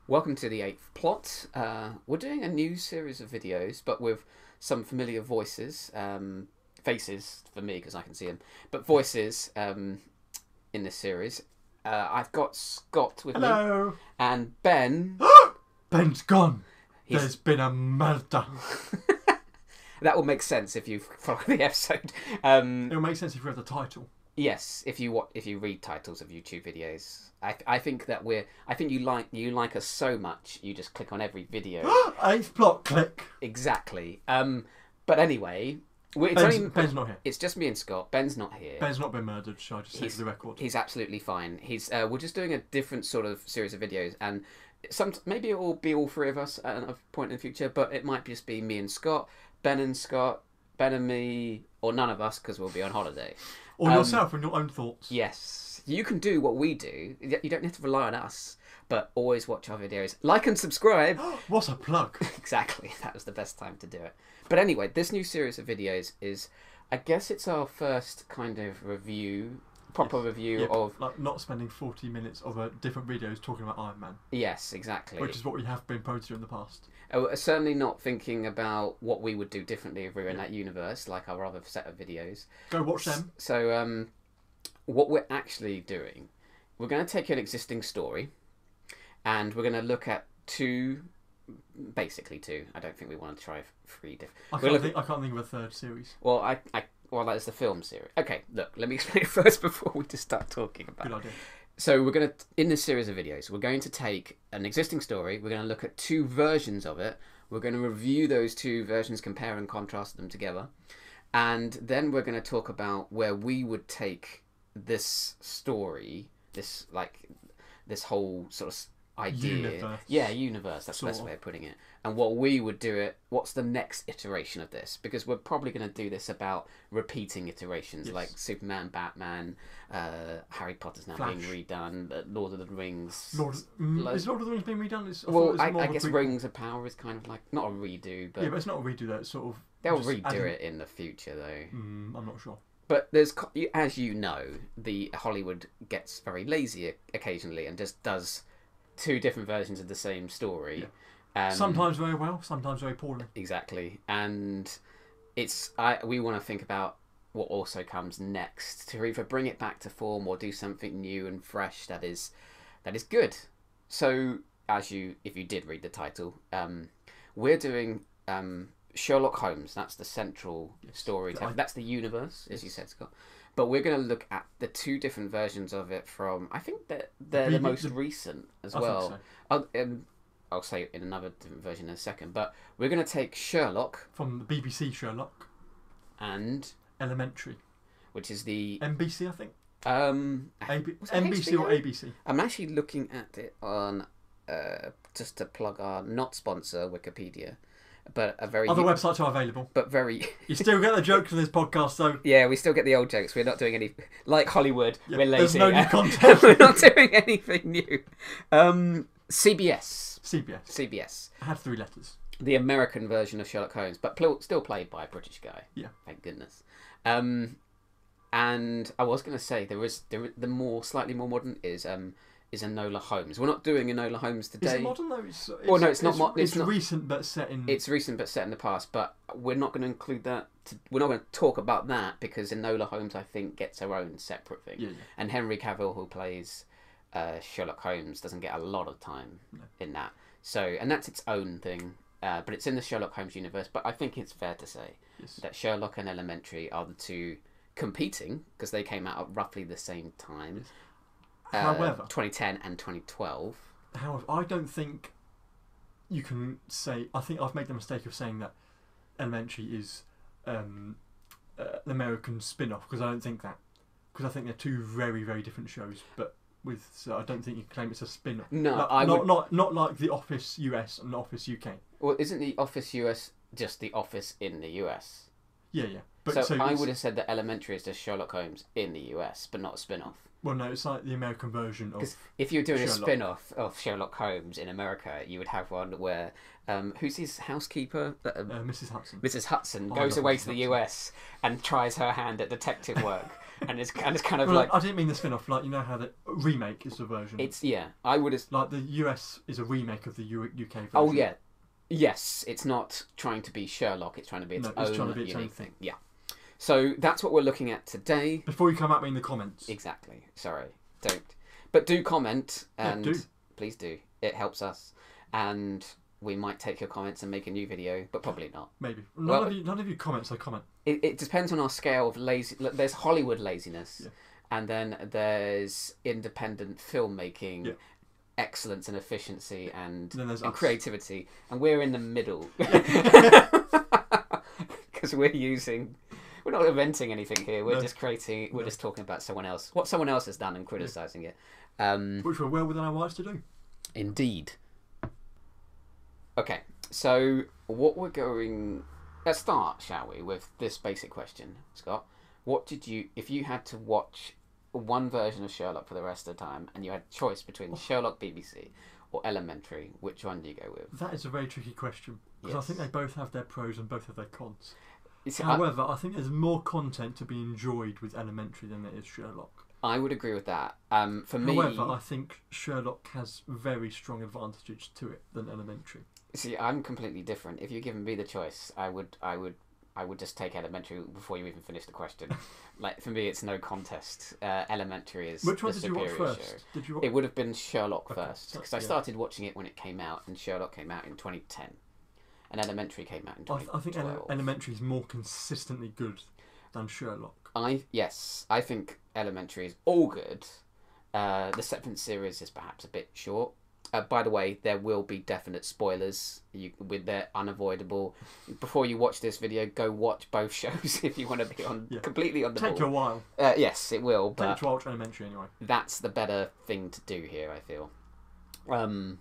Welcome to the eighth plot. We're doing a new series of videos, but with some familiar voices, faces for me because I can see them, but voices in this series. I've got Scott with me Hello. and Ben. Ben's gone. He's- There's been a murder. That will make sense if you follow the episode. It'll make sense if you read the title. Yes, if you read titles of YouTube videos, I think that you like us so much you just click on every video. Eighth plot, click. Exactly. But anyway, Ben's not here. It's just me and Scott. Ben's not here. Ben's not been murdered, shall I just say for the record? He's absolutely fine. We're just doing a different sort of series of videos, and maybe it will be all three of us at a point in the future, but it might just be me and Scott, Ben and Scott, Ben and me, or none of us because we'll be on holiday. Or yourself and your own thoughts. Yes, you can do what we do. You don't have to rely on us, but always watch our videos. Like and subscribe. What a plug. Exactly, that was the best time to do it. But anyway, this new series of videos is, I guess it's our first kind of proper review of... Like not spending 40 minutes of different videos talking about Iron Man. Yes, exactly. Which is what we have been prone to in the past. Certainly not thinking about what we would do differently if we were in that universe, like our other set of videos. Go watch them. So, what we're actually doing, we're going to take an existing story, and we're going to look at basically two. I don't think we want to try three different. I can't think of a third series. Well, well, that is the film series. Okay, look, let me explain it first before we just start talking about it. Good idea. So in this series of videos, we're going to take an existing story, we're going to look at two versions of it, we're going to review those two versions, compare and contrast them together, and then we're going to talk about where we would take this story, this whole sort of idea, universe, that's the best way of putting it, and what we would do it, what's the next iteration of this, because we're probably going to do this about repeating iterations, like Superman, Batman, Harry Potter's now Flash. being redone, Lord of the Rings. Is Lord of the Rings being redone? I guess Rings of Power is kind of like, not a redo, but... Yeah, but it's not a redo though, it's sort of... They'll redo it in the future though. I'm not sure. But as you know, the Hollywood gets very lazy occasionally and just does two different versions of the same story. Yeah. Sometimes very well, sometimes very poorly. Exactly. And we want to think about what also comes next to either bring it back to form or do something new and fresh that is good. So if you did read the title, we're doing Sherlock Holmes. That's the central story. That's the universe, as you said, Scott. But we're going to look at the two different versions of it from, I think that they're the most recent as well. I think so. I'll say in another different version in a second. But we're going to take Sherlock. From the BBC Sherlock. And... Elementary. Which is the... NBC, I think. NBC or ABC? I'm actually looking at it on, just to plug our not sponsor, Wikipedia. But a very... Other websites are available. But very... You still get the jokes from this podcast, though. Yeah, we still get the old jokes. We're not doing any... Like Hollywood, we're lazy. There's no new content. We're not doing anything new. CBS. I had 3 letters. The American version of Sherlock Holmes, but still played by a British guy. Yeah. Thank goodness. And I was going to say, the slightly more modern is Enola Holmes. We're not doing Enola Holmes today. Is it modern though? It's not. It's recent, but set in. It's recent, but set in the past. But we're not going to include that. We're not going to talk about that because Enola Holmes, I think, gets her own separate thing. Yeah. And Henry Cavill, who plays Sherlock Holmes, doesn't get a lot of time in that. So, and that's its own thing. But it's in the Sherlock Holmes universe. But I think it's fair to say that Sherlock and Elementary are the two competing because they came out at roughly the same time. However, 2010 and 2012. However, I don't think you can say... I think I've made the mistake of saying that Elementary is an American spin-off, because I don't think that. Because I think they're two very, very different shows, but so I don't think you can claim it's a spin-off. No, not like The Office US and The Office UK. Well, isn't The Office US just The Office in the US? Yeah. But so I would have said that Elementary is just Sherlock Holmes in the US, but not a spin-off. Well, no, it's like the American version of... Because if you were doing Sherlock. A spin-off of Sherlock Holmes in America, you would have one where... who's his housekeeper? Mrs. Hudson. Mrs. Hudson goes away to the US and tries her hand at detective work. and it's kind of Well, like I didn't mean the spin-off. Like, you know how the remake is the version. it's I would have. Like the US is a remake of the UK version. Oh yeah, yes. It's not trying to be Sherlock. It's trying to be its trying to be its unique own thing. Yeah. So that's what we're looking at today. Before you come at me in the comments. Exactly. Sorry, don't. But do comment and do. Please do. It helps us, and we might take your comments and make a new video, but probably not. Maybe none of you comments. I comment. It depends on our scale of lazy. There's Hollywood laziness, and then there's independent filmmaking. Yeah. Excellence and efficiency and us. creativity, and we're in the middle because we're not inventing anything here. We're just creating. We're just talking about someone else, what someone else has done, and criticizing it, which we're well within our rights to do. Indeed. Okay, so let's start, shall we, with this basic question, Scott? What did you, if you had to watch one version of Sherlock for the rest of the time, and you had a choice between Sherlock BBC or Elementary, which one do you go with? That is a very tricky question, because I think they both have their pros and both have their cons. However, I think there's more content to be enjoyed with Elementary than there is Sherlock. I would agree with that. For me, however, I think Sherlock has very strong advantages to it than Elementary. See, I'm completely different. If you're giving me the choice, I would just take Elementary before you even finish the question. Like, for me, it's no contest. Elementary is Which one the did you watch superior first? show. Did you watch... It would have been Sherlock first, so- because I started watching it when it came out, and Sherlock came out in 2010, and Elementary came out in 2012. I think Elementary is more consistently good than Sherlock. I think Elementary is all good. The seventh series is perhaps a bit short. By the way, there will be definite spoilers. They're unavoidable. Before you watch this video, go watch both shows if you want to be completely on the ball. Take you a while. Yes, it will. But take you a while to Elementary anyway. That's the better thing to do here, I feel. And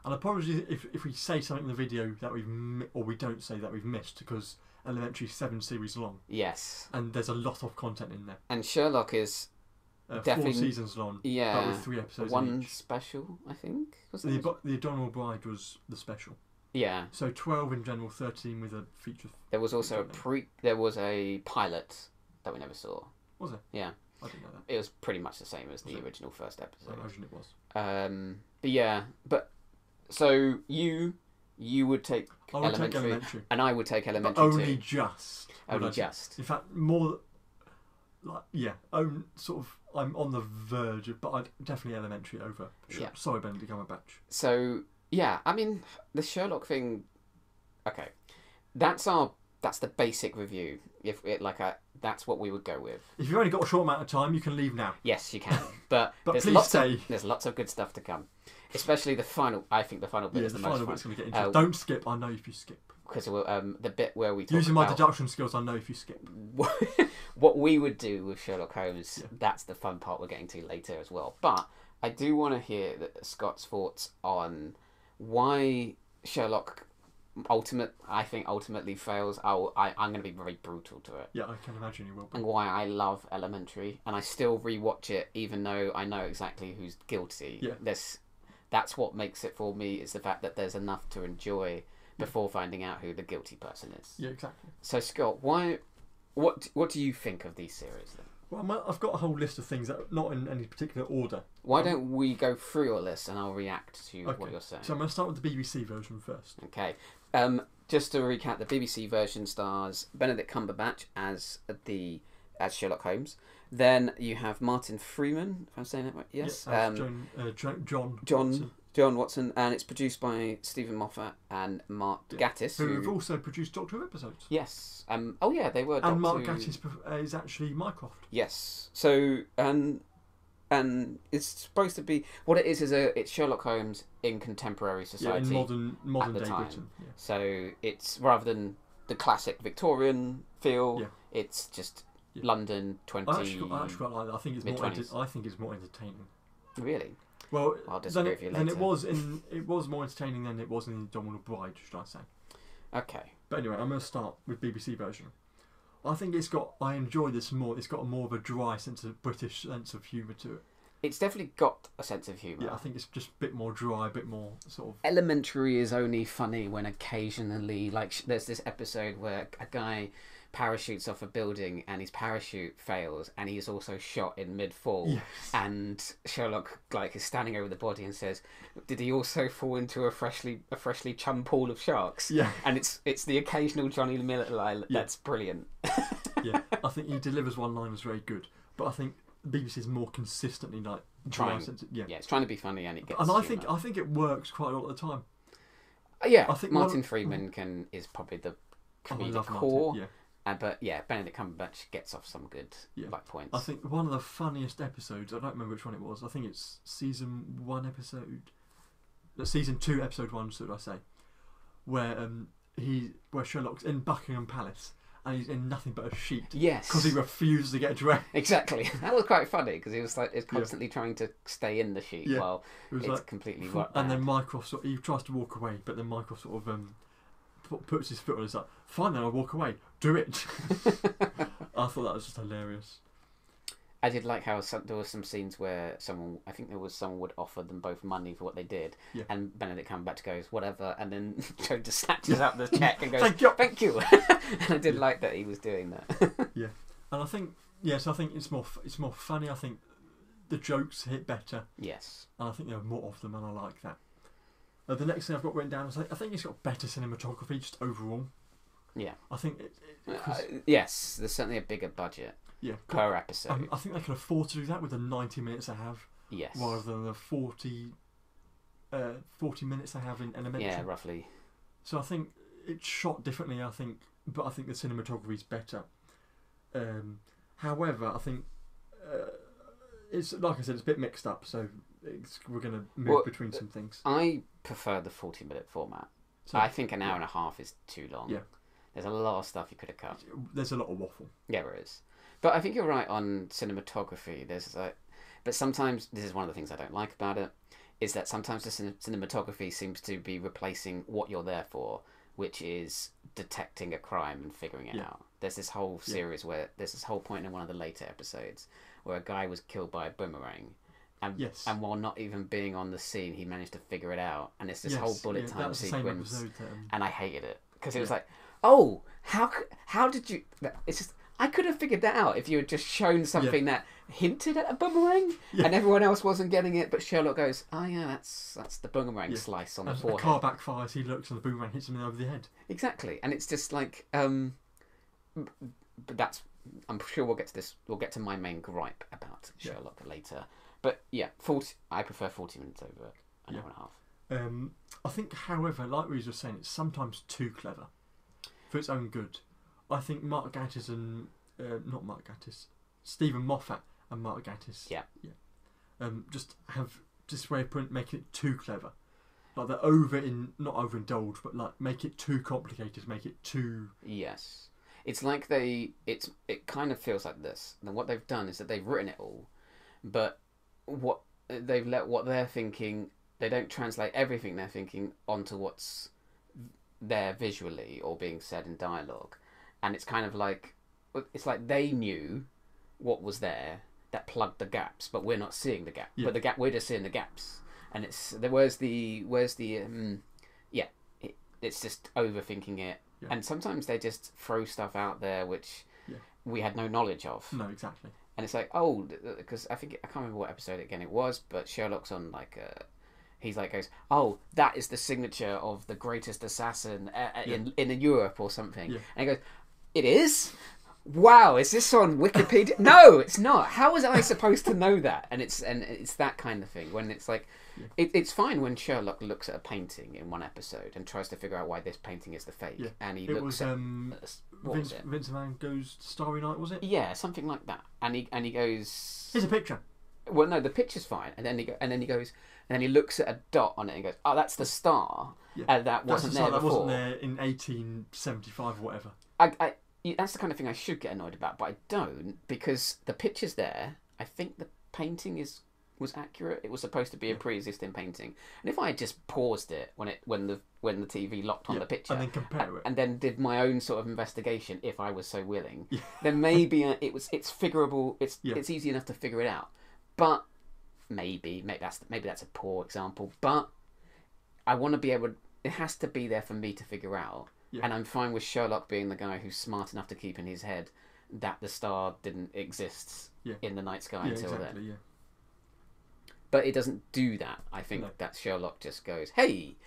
apologies if we say something in the video that we don't say that we've missed, because Elementary is 7 series long. Yes. And there's a lot of content in there. And Sherlock is definitely 4 seasons long. Yeah. But with 3 episodes one each. Special, I think. The Abominable Bride was the special. Yeah. So 12 in general, 13 with a feature. There was also there was a pilot that we never saw. Was it? Yeah. I didn't know that. It was pretty much the same as the original first episode. I imagine it was. But yeah, so you would take Take Elementary, and I would take Elementary but only too. just. Only just. In fact, more like I'm on the verge of, but I'd definitely Elementary over. Sure. Yeah. Sorry, Benedict Cumberbatch. So yeah, I mean the Sherlock thing. Okay, that's the basic review. That's what we would go with. If you've only got a short amount of time, you can leave now. Yes, you can. But, please stay. There's lots of good stuff to come. Especially the final. I think the final bit is the most fun. Bit's going to get interesting. Don't skip. I know if you skip. Because the bit where we talk using my deduction skills, I know if you skip. What we would do with Sherlock Holmes. That's the fun part we're getting to later as well. But I do want to hear Scott's thoughts on why Sherlock ultimately fails. I'm going to be very brutal to it. Yeah, I can imagine you will be. And why I love Elementary, and I still rewatch it even though I know exactly who's guilty. Yeah. That's what makes it for me, is the fact that there's enough to enjoy before finding out who the guilty person is. Yeah, exactly. So Scott, what do you think of these series then? Well, I've got a whole list of things that are not in any particular order. Why don't we go through your list and I'll react to what you're saying. So I'm going to start with the BBC version first. Okay. Just to recap, the BBC version stars Benedict Cumberbatch as Sherlock Holmes. Then you have Martin Freeman, if I'm saying that right. Yes. Yeah, John Watson, and it's produced by Stephen Moffat and Mark Gatiss, who have also produced Doctor Who episodes. Yes. They were. And Mark Gatiss is actually Mycroft. Yes. So and it's supposed to be what it is it's Sherlock Holmes in contemporary society, in modern day time. Britain. Yeah. So it's rather than the classic Victorian feel, it's just London 20. I actually quite like that. I think it's more entertaining. Really? Well, I'll disagree with you later. Then it was more entertaining than it was in The Abominable Bride, should I say? Okay. But anyway, I'm going to start with BBC version. I think I enjoy this more. It's got more of a dry British sense of humour to it. It's definitely got a sense of humour. Yeah, I think it's just a bit more dry, a bit more sort of... Elementary is only funny when occasionally, there's this episode where a guy parachutes off a building and his parachute fails and he's also shot in mid-fall. Yes. And Sherlock like is standing over the body and says, "Did he also fall into a freshly chum pool of sharks?" Yeah. And it's the occasional Johnny Miller line that's brilliant. Yeah, I think he delivers one-liners very good, but I think BBC is more consistently like Trying. Yeah, it's trying to be funny and it gets. And I humour. think it works quite a lot of the time. Yeah, I think Martin Freeman is probably the I comedic love core. Martin, But yeah, Benedict Cumberbatch gets off some good like points. I think one of the funniest episodes, I don't remember which one it was, I think it's season 2 episode 1 should I say, where Sherlock's in Buckingham Palace and he's in nothing but a sheet. Yes, because he refused to get dressed. Exactly, that was quite funny because he was constantly trying to stay in the sheet while it's like, completely rotten. And then Mycroft he tries to walk away, but then Mycroft sort of puts his foot on. He's like, "Fine, then I'll walk away. Do it." I thought that was just hilarious. I did like how there were some scenes where someone would offer them both money for what they did, and Benedict Cumberbatch goes, "Whatever," and then Joe just snatches out the check and goes, "Thank you." And I did like that he was doing that. Yeah, and I think so I think it's more funny. I think the jokes hit better. Yes, and I think there are more of them, and I like that. The next thing I've got written down is I think it's got better cinematography just overall. Yeah, I think yes, there's certainly a bigger budget. Yeah, per episode. I think they can afford to do that with the 90 minutes they have. Yes. Rather than the 40 minutes they have in Elementary. Yeah, roughly. So I think it's shot differently. But I think the cinematography is better. However, I think it's like I said, it's a bit mixed up. So we're going to move between some things. I prefer the 40-minute format. So, I think an hour and a half is too long. Yeah. There's a lot of stuff you could have cut. There's a lot of waffle. Yeah, there is. But I think you're right on cinematography. But sometimes this is one of the things I don't like about it, is that sometimes the cinematography seems to be replacing what you're there for, which is detecting a crime and figuring it out. There's this whole series where there's this whole point in one of the later episodes where a guy was killed by a boomerang, and while not even being on the scene, he managed to figure it out. And it's this whole bullet time sequence, and I hated it because it was like, oh, how did you? It's just. I could have figured that out if you had just shown something that hinted at a boomerang and everyone else wasn't getting it. But Sherlock goes, "Oh yeah, that's the boomerang slice on the forehead." A car backfires. He looks and the boomerang hits him over the head. Exactly, and it's just like, but that's. I'm sure we'll get to this. We'll get to my main gripe about Sherlock later. But yeah, 40. I prefer 40 minutes over an hour and a half. I think, however, like we were saying, it's sometimes too clever for its own good. I think Mark Gatiss and not Mark Gatiss, Stephen Moffat and Mark Gatiss, just have this way of making it too clever. Like they're not overindulged, but like make it too complicated, make it too. Yes, it's like it kind of feels like this. And what they've done is that they've written it all, but what they're thinking, they don't translate everything they're thinking onto what's there visually or being said in dialogue. And it's kind of like, they knew what was there that plugged the gaps, but we're not seeing the gap. But we're just seeing the gaps. And it's it's just overthinking it. Yeah. And sometimes they just throw stuff out there which we had no knowledge of. No, exactly. And it's like, because I can't remember what episode again it was, but Sherlock's on he's like goes, "Oh, that is the signature of the greatest assassin in Europe or something." Yeah. And he goes, "It is? Wow, is this on Wikipedia?" No, it's not. How was I supposed to know that? And it's that kind of thing when it's like, it's fine when Sherlock looks at a painting in one episode and tries to figure out why this painting is the fake, and he looks at Vincent Van Gogh's Starry Night, was it? Yeah, something like that. And he goes, "Here's a picture." Well, no, the picture's fine, and then he looks at a dot on it and goes, "Oh, that's the star." And that wasn't there before. That wasn't there in 1875 or whatever. That's the kind of thing I should get annoyed about, but I don't, because the picture's there. I think the painting was accurate. It was supposed to be a pre-existing painting, and if I had just paused it when the TV locked on the picture and then compare it, and then did my own sort of investigation, if I was so willing, then maybe it's figurable. It's easy enough to figure it out. But maybe that's a poor example. But I want to be able. It has to be there for me to figure out Yeah. And I'm fine with Sherlock being the guy who's smart enough to keep in his head that the star didn't exist in the night sky until then. Yeah. But it doesn't do that. I think that Sherlock just goes, hey,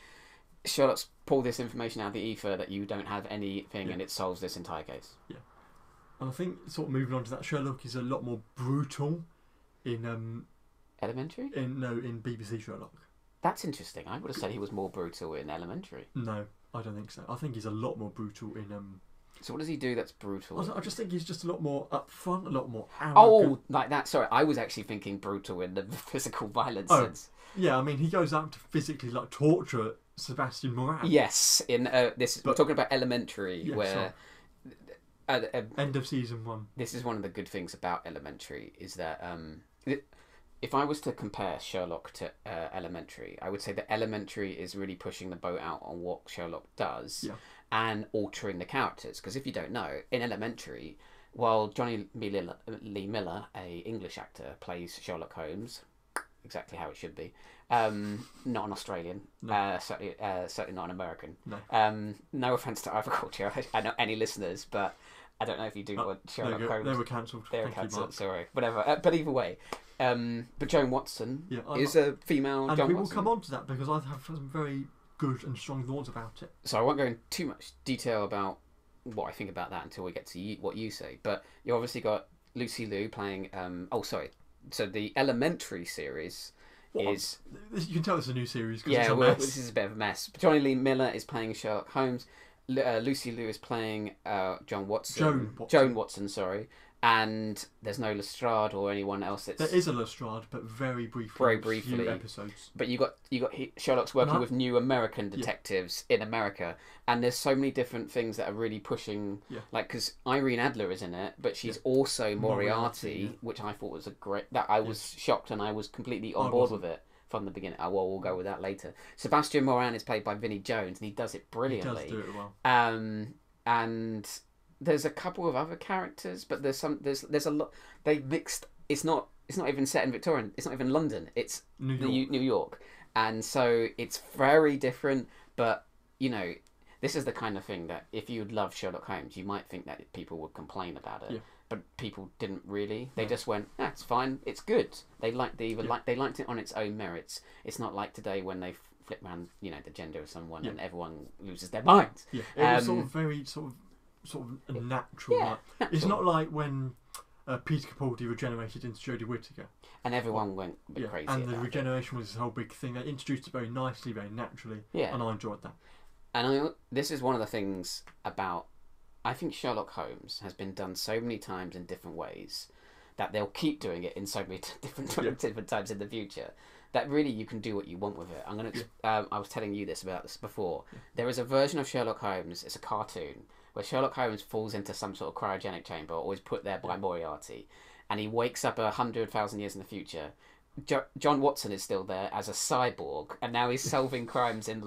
Sherlock's pulled this information out of the ether that you don't have anything, and it solves this entire case. Yeah. And I think, sort of moving on to that, Sherlock is a lot more brutal in Elementary? in BBC Sherlock. That's interesting. I would have said he was more brutal in Elementary. No, I don't think so. I think he's a lot more brutal in So what does he do that's brutal? I just think he's just a lot more upfront, a lot more arrogant. Oh, like that. Sorry, I was actually thinking brutal in the physical violence sense. Yeah, I mean, he goes out to physically torture Sebastian Moran. Yes, in we're talking about Elementary, where end of season 1. This is one of the good things about Elementary is that if I was to compare Sherlock to Elementary, I would say that Elementary is really pushing the boat out on what Sherlock does and altering the characters. Because if you don't know, in Elementary, while Johnny Lee Miller, a English actor, plays Sherlock Holmes, exactly how it should be, not an Australian, certainly not an American. No, no offence to either culture, I know any listeners, but I don't know if you do what Sherlock Holmes... They were cancelled. They were cancelled, sorry. Whatever. But either way, but Joan Watson is a female and John we Watson. will come on to that because I have some very good and strong thoughts about it. So I won't go into too much detail about what I think about that until we get to what you say. But you obviously got Lucy Liu playing... So the Elementary series is... You can tell it's a new series because it's a mess. This is a bit of a mess. Johnny Lee Miller is playing Sherlock Holmes. Lucy Liu is playing Joan Watson, sorry. And there's no Lestrade or anyone else. There is a Lestrade, but very briefly. Very briefly. Few episodes. But you got Sherlock's working with new American detectives in America, and there's so many different things that are really pushing. Like, because Irene Adler is in it, but she's also Moriarty, which I thought was a great. That I was shocked and I was completely on board with it from the beginning. We'll go with that later. Sebastian Moran is played by Vinnie Jones, and he does it brilliantly. He does do it well. And there's a couple of other characters, but there's a lot. They mixed. It's not even set in Victorian. It's not even London. It's New York, and so it's very different. But this is the kind of thing that if you'd love Sherlock Holmes, you might think that people would complain about it. But people didn't really. They just went, it's fine. It's good. They liked they liked it on its own merits. It's not like today when they flip around, the gender of someone and everyone loses their minds. Yeah, it was very natural. Natural. It's not like when Peter Capaldi regenerated into Jodie Whittaker. And everyone went a bit crazy. And the regeneration was this whole big thing. They introduced it very nicely, very naturally. Yeah. And I enjoyed that. And this is one of the things about... I think Sherlock Holmes has been done so many times in different ways that they'll keep doing it in so many different times in the future that really you can do what you want with it. I'm gonna. I was telling you about this before. Yeah. There is a version of Sherlock Holmes. It's a cartoon where Sherlock Holmes falls into some sort of cryogenic chamber, always put there by Moriarty, and he wakes up 100,000 years in the future. John Watson is still there as a cyborg, and now he's solving crimes in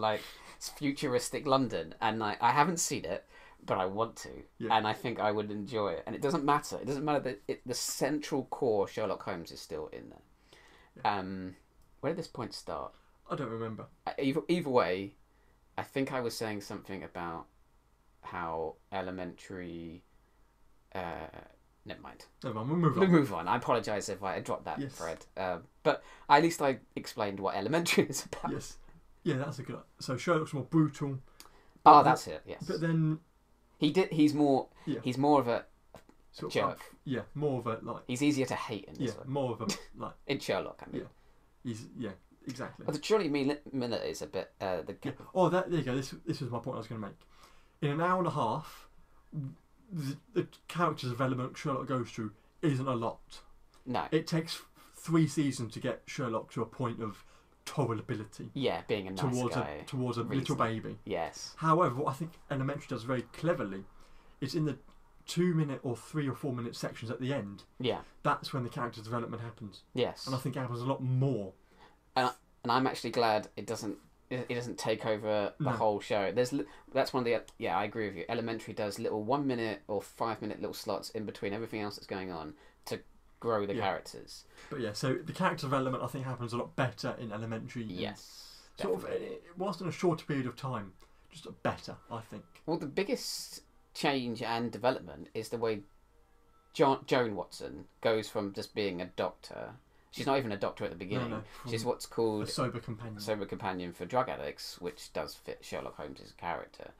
futuristic London. And I haven't seen it, but I want to, and I think I would enjoy it. And it doesn't matter. It doesn't matter that the central core Sherlock Holmes is still in there. Where did this point start? I don't remember. Either way, I think I was saying something about how Elementary... never mind. Never mind, we'll move on. I apologise if I dropped that thread. But at least I explained what Elementary is about. Yes. Yeah, that's a good... So Sherlock's more brutal. That's it, yes. But then... He's more of a jerk. More of a, He's easier to hate in this one. More of a, in Sherlock, I mean. Exactly. Well, Johnny Miller is a bit... there you go. This was my point I was going to make. In an hour and a half, the character development Sherlock goes through isn't a lot. No. It takes 3 seasons to get Sherlock to a point of tolerability. Yeah, being a nice guy. Towards a little baby. Yes. However, what I think Elementary does very cleverly is in the 2-minute or 3 or 4 minute sections at the end. Yeah. That's when the character development happens. Yes. And I think it happens a lot more. And I'm actually glad it doesn't take over the whole show. That's one of the... I agree with you. Elementary does little 1 minute or 5 minute little slots in between everything else that's going on to grow the characters. But so the character development I think happens a lot better in Elementary. Yes. Whilst in a shorter period of time, just better, I think. Well, the biggest change and development is the way Joan Watson goes from just being a doctor. She's not even a doctor at the beginning. No, She's what's called a sober companion. For drug addicts, which does fit Sherlock Holmes' character.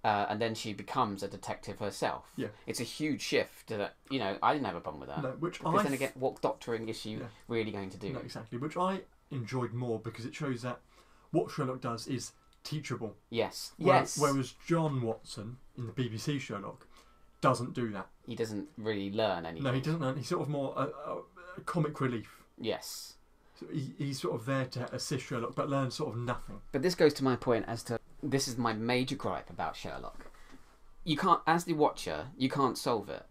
And then she becomes a detective herself. Yeah. It's a huge shift that, you know, I didn't have a problem with that. No, because then again, what doctoring is she really going to do? No, exactly. Which I enjoyed more because it shows that what Sherlock does is teachable. Yes. Whereas John Watson in the BBC Sherlock doesn't do that. He doesn't really learn anything. No, he doesn't learn. He's sort of more a comic relief. Yes. So he's sort of there to assist Sherlock, but learns sort of nothing. But this goes to my point as to, this is my major gripe about Sherlock. You can't, as the watcher, you can't solve it.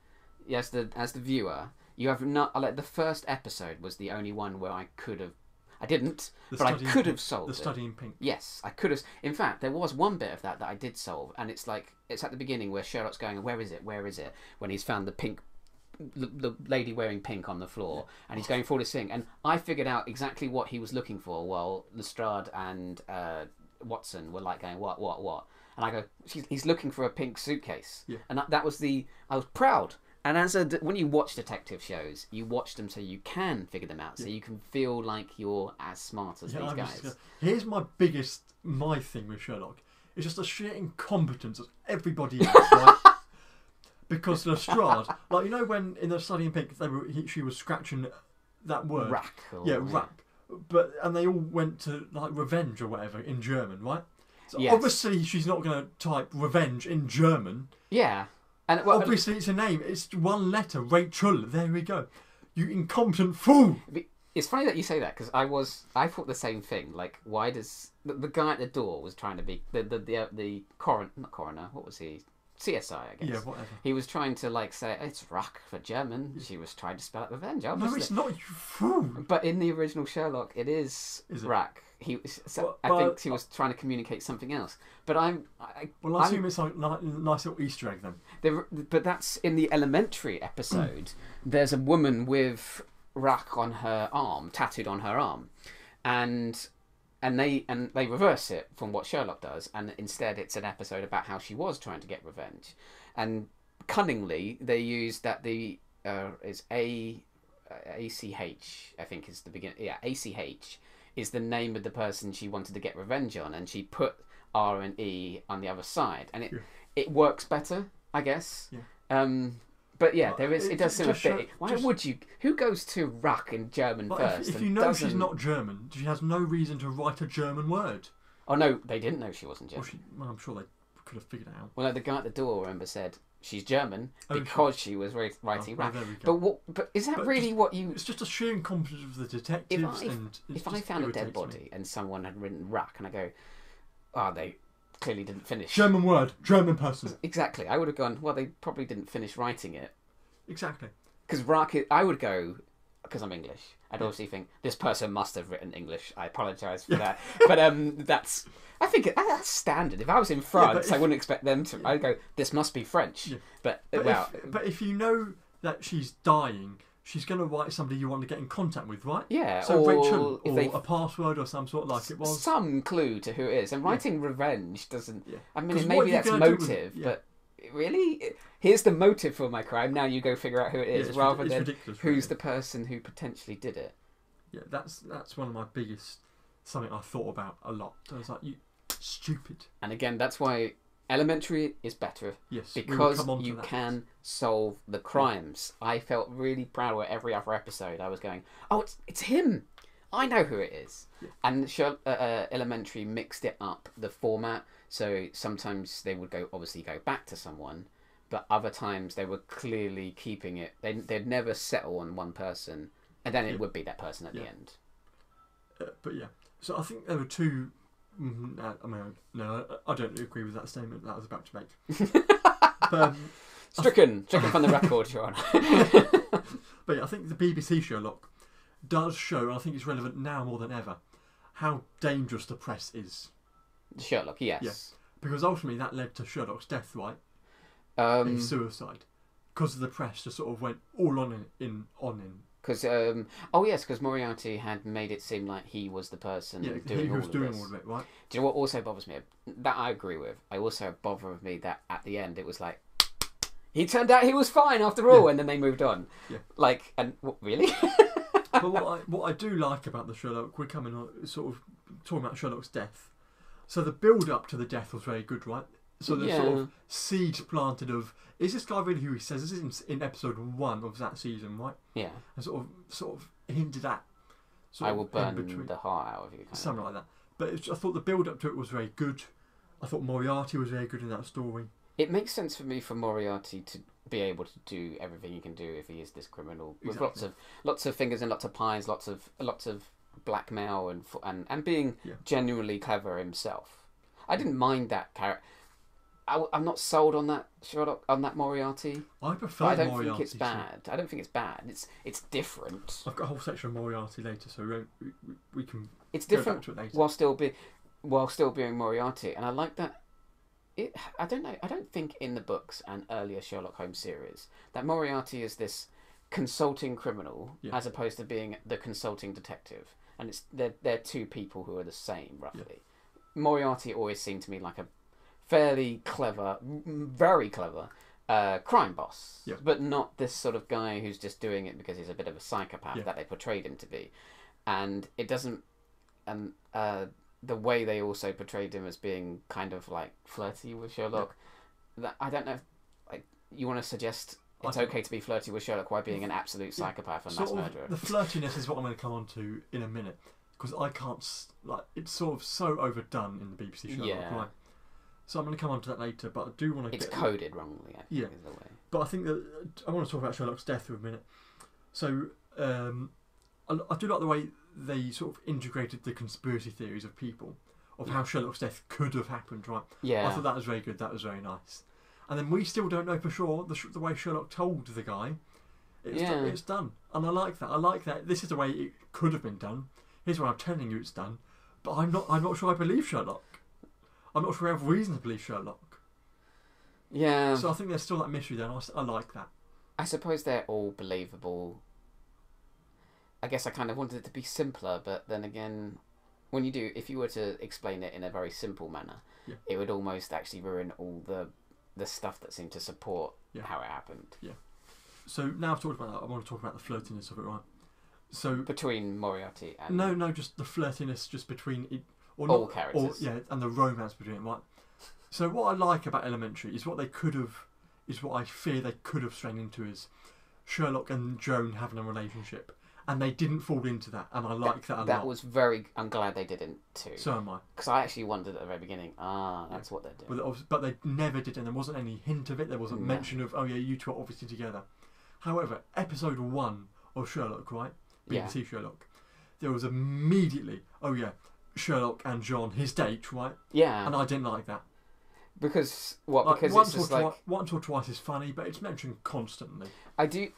As the viewer, you have not. Like the first episode was the only one where I could have. I didn't, but I could have solved it. The study in pink. Yes, I could have. In fact, there was one bit of that I did solve, and it's like it's at the beginning where Sherlock's going, "Where is it? Where is it?" When he's found the pink. The lady wearing pink on the floor, and he's going for this thing, and I figured out exactly what he was looking for, while Lestrade and Watson were like going, what, and I go, he's looking for a pink suitcase, and that was I was proud. And when you watch detective shows, you watch them so you can figure them out, so you can feel like you're as smart as these guys. Here's my thing with Sherlock. It's just the sheer incompetence of everybody else, right? Because Lestrade, like, you know, when in the Study in Pink, she was scratching that word. Rack. Rack. And they all went to, like, revenge or whatever in German, right? So yes. Obviously she's not going to type revenge in German. Yeah. And obviously it's a name. It's one letter, Rachel. There we go. You incompetent fool. It's funny that you say that, because I thought the same thing. Like, why does the guy at the door was trying to be the coroner? Not coroner. What was he? CSI, I guess. Yeah, whatever. He was trying to like say it's Rack for German. She was trying to spell out revenge. Obviously. No, it's not, you fool. But in the original Sherlock, it is Rack. I think she was trying to communicate something else. But I assume it's like a nice little Easter egg then. But that's in the elementary episode. There's a woman with Rack on her arm, tattooed on her arm, and they reverse it from what Sherlock does, and instead it's an episode about how she was trying to get revenge, and cunningly they use that is ACH, I think is the beginning. Yeah, ACH is the name of the person she wanted to get revenge on, and she put R and E on the other side, and it works better, I guess. Yeah. But yeah, it does seem a bit. Why would you? Who goes to Rack in German first? If you know she's not German, she has no reason to write a German word. Oh no, they didn't know she wasn't German. Well, I'm sure they could have figured it out. Well, no, the guy at the door, remember, said she's German because she was writing Rack. There we go. But is that really what you? It's just a sheer incompetence of the detectives. If I found a dead body and someone had written Rack, and I go, they clearly didn't finish. German word, German person. Exactly. I would have gone, well, they probably didn't finish writing it. Exactly. Because Rack, I would go, because I'm English, I'd obviously think, this person must have written English. I apologise for that. But I think that's standard. If I was in France, I wouldn't expect them to. I'd go, this must be French. Yeah. But if you know that she's dying, she's going to write somebody you want to get in contact with, right? Yeah. So Rachel, or a password or some sort, like it was. Some clue to who it is. And writing revenge doesn't. Yeah. I mean, maybe that's motive, but really, here's the motive for my crime. Now you go figure out who it is, rather than who's the person who potentially did it. Yeah, that's one of my biggest something I thought about a lot. I was like, you stupid. And again, that's why elementary is better. Yes, because you can solve the crimes. Yeah. I felt really proud with every other episode. I was going, oh, it's him. I know who it is. Yeah. And elementary mixed it up, the format. So sometimes they would obviously go back to someone, but other times they were clearly keeping it. They'd never settle on one person, and then it would be that person at the end. But yeah, so I think there were two. I mean, no, I don't agree with that statement that I was about to make. But, stricken from the record, Sean. But yeah, I think the BBC Sherlock does show, and I think it's relevant now more than ever, how dangerous the press is. Sherlock, yes. Yeah, because ultimately that led to Sherlock's death, right? His suicide, because of the press just sort of went all on in. Because because Moriarty had made it seem like he was the person doing all of it, right? Do you know what also bothers me? That I agree with. I also bothered me that at the end it was like he turned out he was fine after all, and then they moved on. Yeah. Like, and really? But what I do like about the Sherlock, we're coming on sort of talking about Sherlock's death. So the build up to the death was very good, right? So the sort of seed planted of, is this guy really who he says? This is in episode 1 of that season, right? Yeah. And sort of hinted at. I will burn the heart out of you. Something like that. But I thought the build up to it was very good. I thought Moriarty was very good in that story. It makes sense for me for Moriarty to be able to do everything he can do if he is this criminal with lots of fingers and lots of pies, lots of blackmail and being genuinely clever himself. I didn't mind that character. I'm not sold on that Sherlock, on that Moriarty. I prefer Moriarty. I don't think it's bad. I don't think it's bad. It's different. I've got a whole section of Moriarty later, so we can. It's different go back to it later. while still being Moriarty, and I like that. I don't know. I don't think in the books and earlier Sherlock Holmes series that Moriarty is this consulting criminal as opposed to being the consulting detective, and they're two people who are the same roughly. Yeah. Moriarty always seemed to me like a fairly clever, very clever crime boss, but not this sort of guy who's just doing it because he's a bit of a psychopath that they portrayed him to be, and it doesn't. The way they also portrayed him as being kind of like flirty with Sherlock, that I don't know. Like, you want to suggest it's okay to be flirty with Sherlock while being an absolute psychopath and mass murderer? The flirtiness is what I'm going to come on to in a minute, because I can't it's sort of so overdone in the BBC Sherlock, right? So I'm going to come on to that later, but I do want to. It's coded wrongly, I think, is the way. But I think that I want to talk about Sherlock's death for a minute. So I do like the way they sort of integrated the conspiracy theories of people of how Sherlock's death could have happened, right? Yeah. I thought that was very good. That was very nice. And then we still don't know for sure the way Sherlock told the guy. It's done, and I like that. I like that. This is the way it could have been done. Here's why I'm telling you it's done. But I'm not sure I believe Sherlock. I'm not sure I have reason to believe Sherlock. Yeah. So I think there's still that mystery there, and I like that. I suppose they're all believable. I guess I kind of wanted it to be simpler, but then again, if you were to explain it in a very simple manner, it would almost actually ruin all the stuff that seemed to support how it happened. Yeah. So now I've talked about that, I want to talk about the flirtiness of it, right? So between Moriarty and no, just the flirtiness just between it, all characters, and the romance between them, right? So what I like about Elementary is what I fear they could have strained into is Sherlock and Joan having a relationship. And they didn't fall into that, and I like that a lot. That was I'm glad they didn't too. So am I. Because I actually wondered at the very beginning, that's what they're doing. But they never did, and there wasn't any hint of it. There wasn't mention of, you two are obviously together. However, episode 1 of Sherlock, right? BBC Sherlock. There was immediately, Sherlock and John, his date, right? Yeah. And I didn't like that. Because what? Like, because it's just once or twice is funny, but it's mentioned constantly. I do.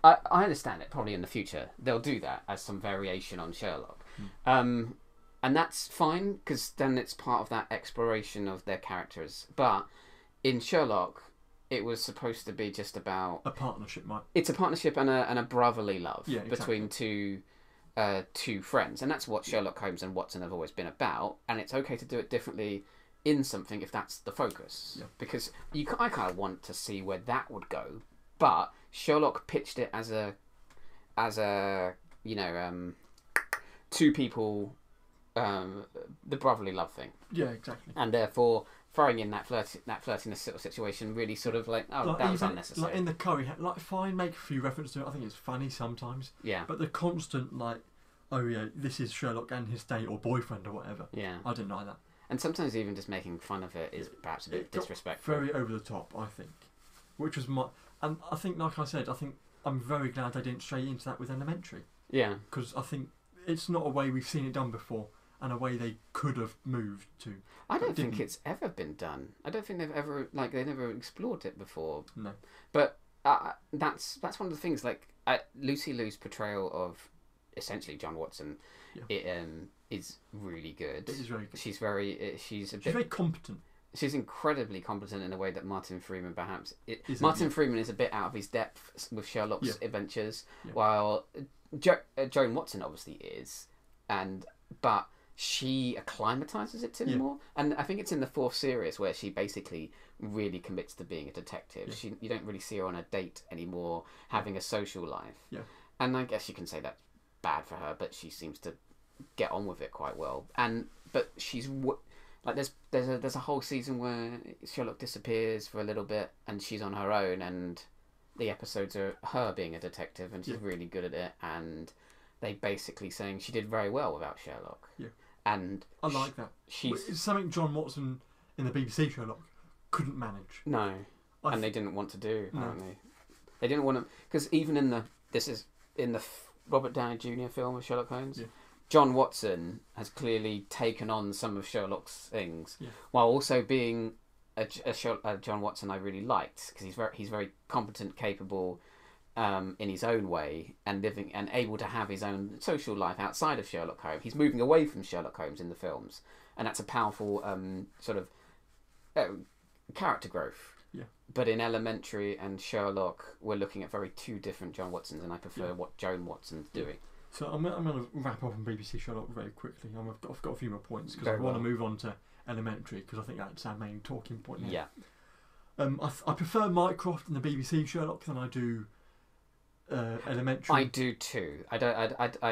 I understand it. Probably in the future they'll do that as some variation on Sherlock, and that's fine because then it's part of that exploration of their characters. But in Sherlock, it was supposed to be just about a partnership, Mike. It's a partnership and a brotherly love between two friends, and that's what Sherlock Holmes and Watson have always been about. And it's okay to do it differently in something if that's the focus, because I kind of want to see where that would go, but Sherlock pitched it as a two people, the brotherly love thing. Yeah, exactly. And therefore throwing in that flirtiness sort of situation really sort of that was unnecessary. Like in the curry, fine, make a few references to it. I think it's funny sometimes. Yeah. But the constant this is Sherlock and his date or boyfriend or whatever. Yeah. I didn't like that. And sometimes even just making fun of it is perhaps a bit disrespectful. Very over the top, I think. Which was and I think, like I said, I'm very glad they didn't stray into that with Elementary. Yeah. Because I think it's not a way we've seen it done before, and a way they could have moved to. I don't think it's ever been done. I don't think they've ever they never explored it before. No. But that's one of the things. Lucy Liu's portrayal of essentially John Watson, is really good. It is very good. She's very very competent. she's incredibly competent in a way that Martin Freeman perhaps. Martin Freeman is a bit out of his depth with Sherlock's adventures, Yeah. while Joan Watson obviously is, but she acclimatizes it to him more. And I think it's in the 4th series where she basically really commits to being a detective. Yeah. You don't really see her on a date anymore, having a social life. Yeah. And I guess you can say that's bad for her, but she seems to get on with it quite well. But she's like there's a whole season where Sherlock disappears for a little bit, and she's on her own, and the episodes are her being a detective, and she's really good at it, and they basically saying she did very well without Sherlock. Yeah. And I like that. It's something John Watson in the BBC Sherlock couldn't manage. No. And they didn't want to do, apparently. No. They didn't want to, because even in the Robert Downey Jr. film of Sherlock Holmes, John Watson has clearly taken on some of Sherlock's things, while also being a John Watson I really liked, because he's very competent, capable, in his own way, and living and able to have his own social life outside of Sherlock Holmes. He's moving away from Sherlock Holmes in the films, and that's a powerful sort of character growth. Yeah. But in Elementary and Sherlock, we're looking at two different John Watsons, and I prefer what Joan Watson's doing. So I'm going to wrap up on BBC Sherlock very quickly. I've got a few more points because I want to move on to Elementary, because I think that's our main talking point now. Yeah. I prefer Mycroft in the BBC Sherlock than I do Elementary. I do too. I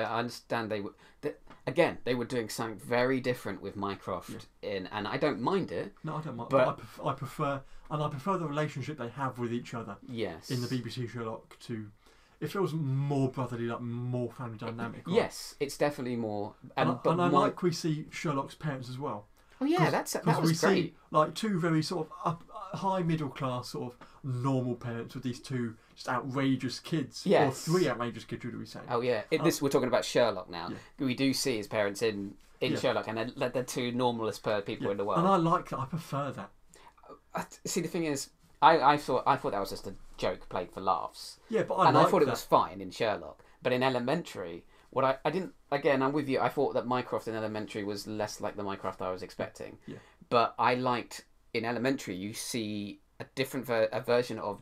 understand they were doing something very different with Mycroft and I don't mind it. No, I don't mind. But I prefer the relationship they have with each other. Yes. In the BBC Sherlock to. It feels more brotherly, like more family dynamic. Right? Yes, it's definitely more. And I like we see Sherlock's parents as well. Oh yeah, that was great. See like two very sort of high middle class sort of normal parents with these two just outrageous kids. Yes. Or 3 outrageous kids, would we say? Oh yeah, we're talking about Sherlock now. Yeah. We do see his parents in Sherlock, and they're two normalest people in the world. And I like that. I prefer that. See, the thing is, I thought that was just a joke played for laughs. Yeah, but I thought it was fine in Sherlock, but in Elementary, what I didn't. Again, I'm with you. I thought that Mycroft in Elementary was less like the Mycroft I was expecting. Yeah. But I liked in Elementary. You see a different version of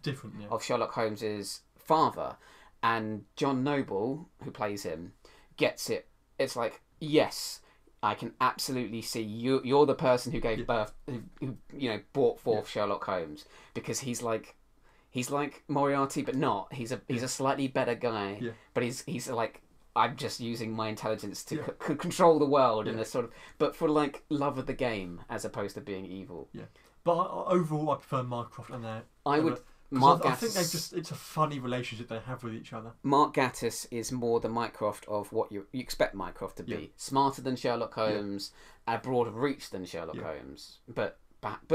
Sherlock Holmes's father, and John Noble, who plays him, gets it. It's like, yes, I can absolutely see you. You're the person who gave birth, who brought forth Sherlock Holmes, because he's like Moriarty, but not. He's a slightly better guy, but he's like, I'm just using my intelligence to control the world in a sort of, but for like love of the game as opposed to being evil. Yeah, but overall, I prefer Mycroft and their. I think it's a funny relationship they have with each other. Mark Gatiss is more the Mycroft of what you expect Mycroft to be. Smarter than Sherlock Holmes, a broader reach than Sherlock Holmes, but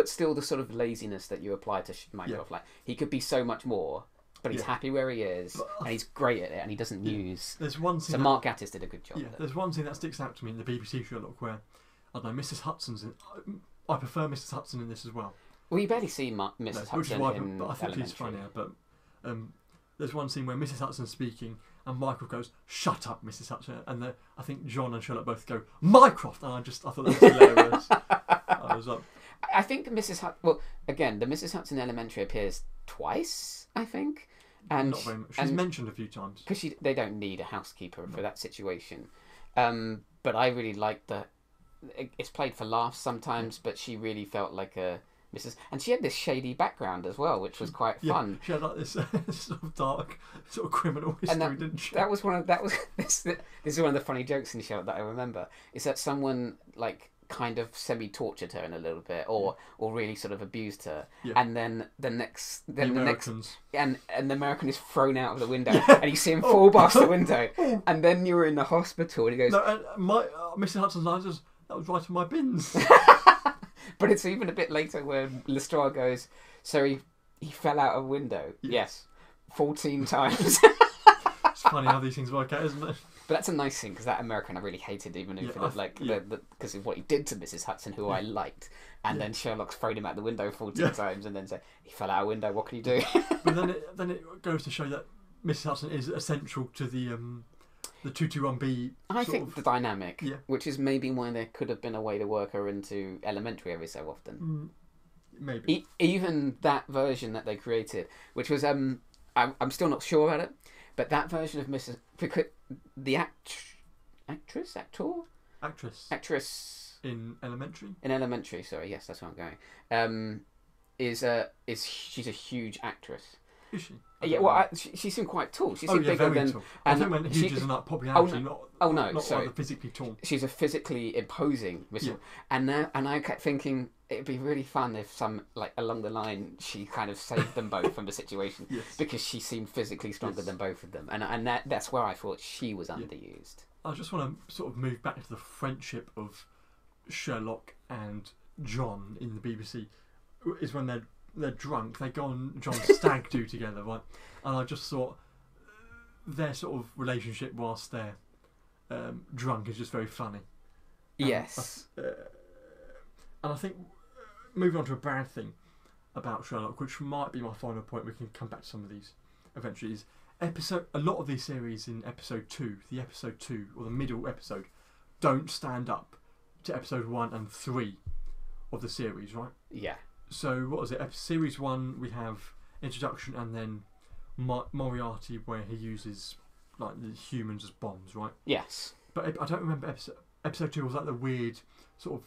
still the sort of laziness that you apply to Mycroft. Like, he could be so much more, but he's happy where he is, and he's great at it, and he doesn't use. There's one scene. So Mark Gatiss did a good job. Yeah, there's one thing that sticks out to me in the BBC Sherlock where, I don't know, Mrs. Hudson's in. I prefer Mrs. Hudson in this as well. Well, you barely see Mrs. Hudson in but I think she's funnier. But there's one scene where Mrs. Hudson's speaking, and Michael goes, "Shut up, Mrs. Hudson," and I think John and Sherlock both go, "Mycroft," and I thought that was hilarious. I was like, I think the Mrs. Hudson Elementary appears twice, I think. And not very much. She's mentioned a few times. Because they don't need a housekeeper for that situation. But I really like it's played for laughs sometimes, but she really felt like a Mrs. And she had this shady background as well, which was quite fun. She had like this sort of dark, sort of criminal history, didn't she? This is one of the funny jokes in the show that I remember. Is that someone like kind of semi-tortured her in a little bit, or really sort of abused her, and then the American is thrown out of the window, and you see him fall past the window, and then you're in the hospital, and he goes, "No, Mr. Hudson's answers, that was right in my bins." But it's even a bit later where Lestrade goes, "So he fell out a window." Yes, 14 times. It's funny how these things work out, isn't it? But that's a nice thing, because that American I really hated, even because of what he did to Mrs. Hudson, who I liked, and then Sherlock's thrown him out the window 14 times, and then said, "He fell out a window. What can you do?" But then it goes to show that Mrs. Hudson is essential to the 221B. I think the dynamic, which is maybe why there could have been a way to work her into Elementary every so often. maybe. Even that version that they created, which was I'm still not sure about it, but that version of Mrs. because the actress In Elementary. in Elementary. Sorry, yes, that's where I'm going. Is she's a huge actress. Is she? Yeah, well, she seemed quite tall. She seemed bigger than. Tall. I think when huge isn't like popularity, not sorry, like physically tall. She's a physically imposing Miss. Yeah. And I kept thinking it'd be really fun if along the line she kind of saved them both from the situation because she seemed physically stronger than both of them, and that's where I thought she was underused. I just want to sort of move back to the friendship of Sherlock and John in the BBC. Is when they're drunk, they go on John's stag do together, right? And I just thought their sort of relationship whilst they're drunk is just very funny. Yes. And I think moving on to a bad thing about Sherlock, which might be my final point, we can come back to some of these eventually, is a lot of these series in episode 2 or the middle episode don't stand up to episode 1 and 3 of the series, right? Yeah. So what was it? Series 1 we have introduction and then Moriarty, where he uses like the humans as bombs, right? Yes. But I don't remember episode 2 was like the weird sort of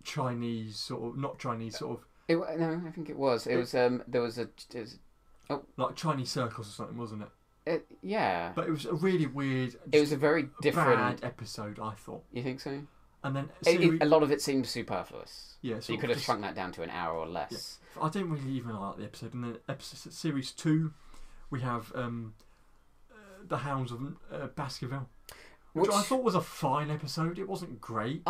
Chinese sort of not Chinese sort of. No, I think it was. It was there was like Chinese circles or something, wasn't it? Yeah. But it was a really weird. It was a very different bad episode, I thought. You think so? And then a lot of it seemed superfluous. Yeah, so you could have shrunk that down to an hour or less. Yeah. I didn't really even like the episode. And then series 2, we have the Hounds of Baskerville, which I thought was a fine episode. It wasn't great.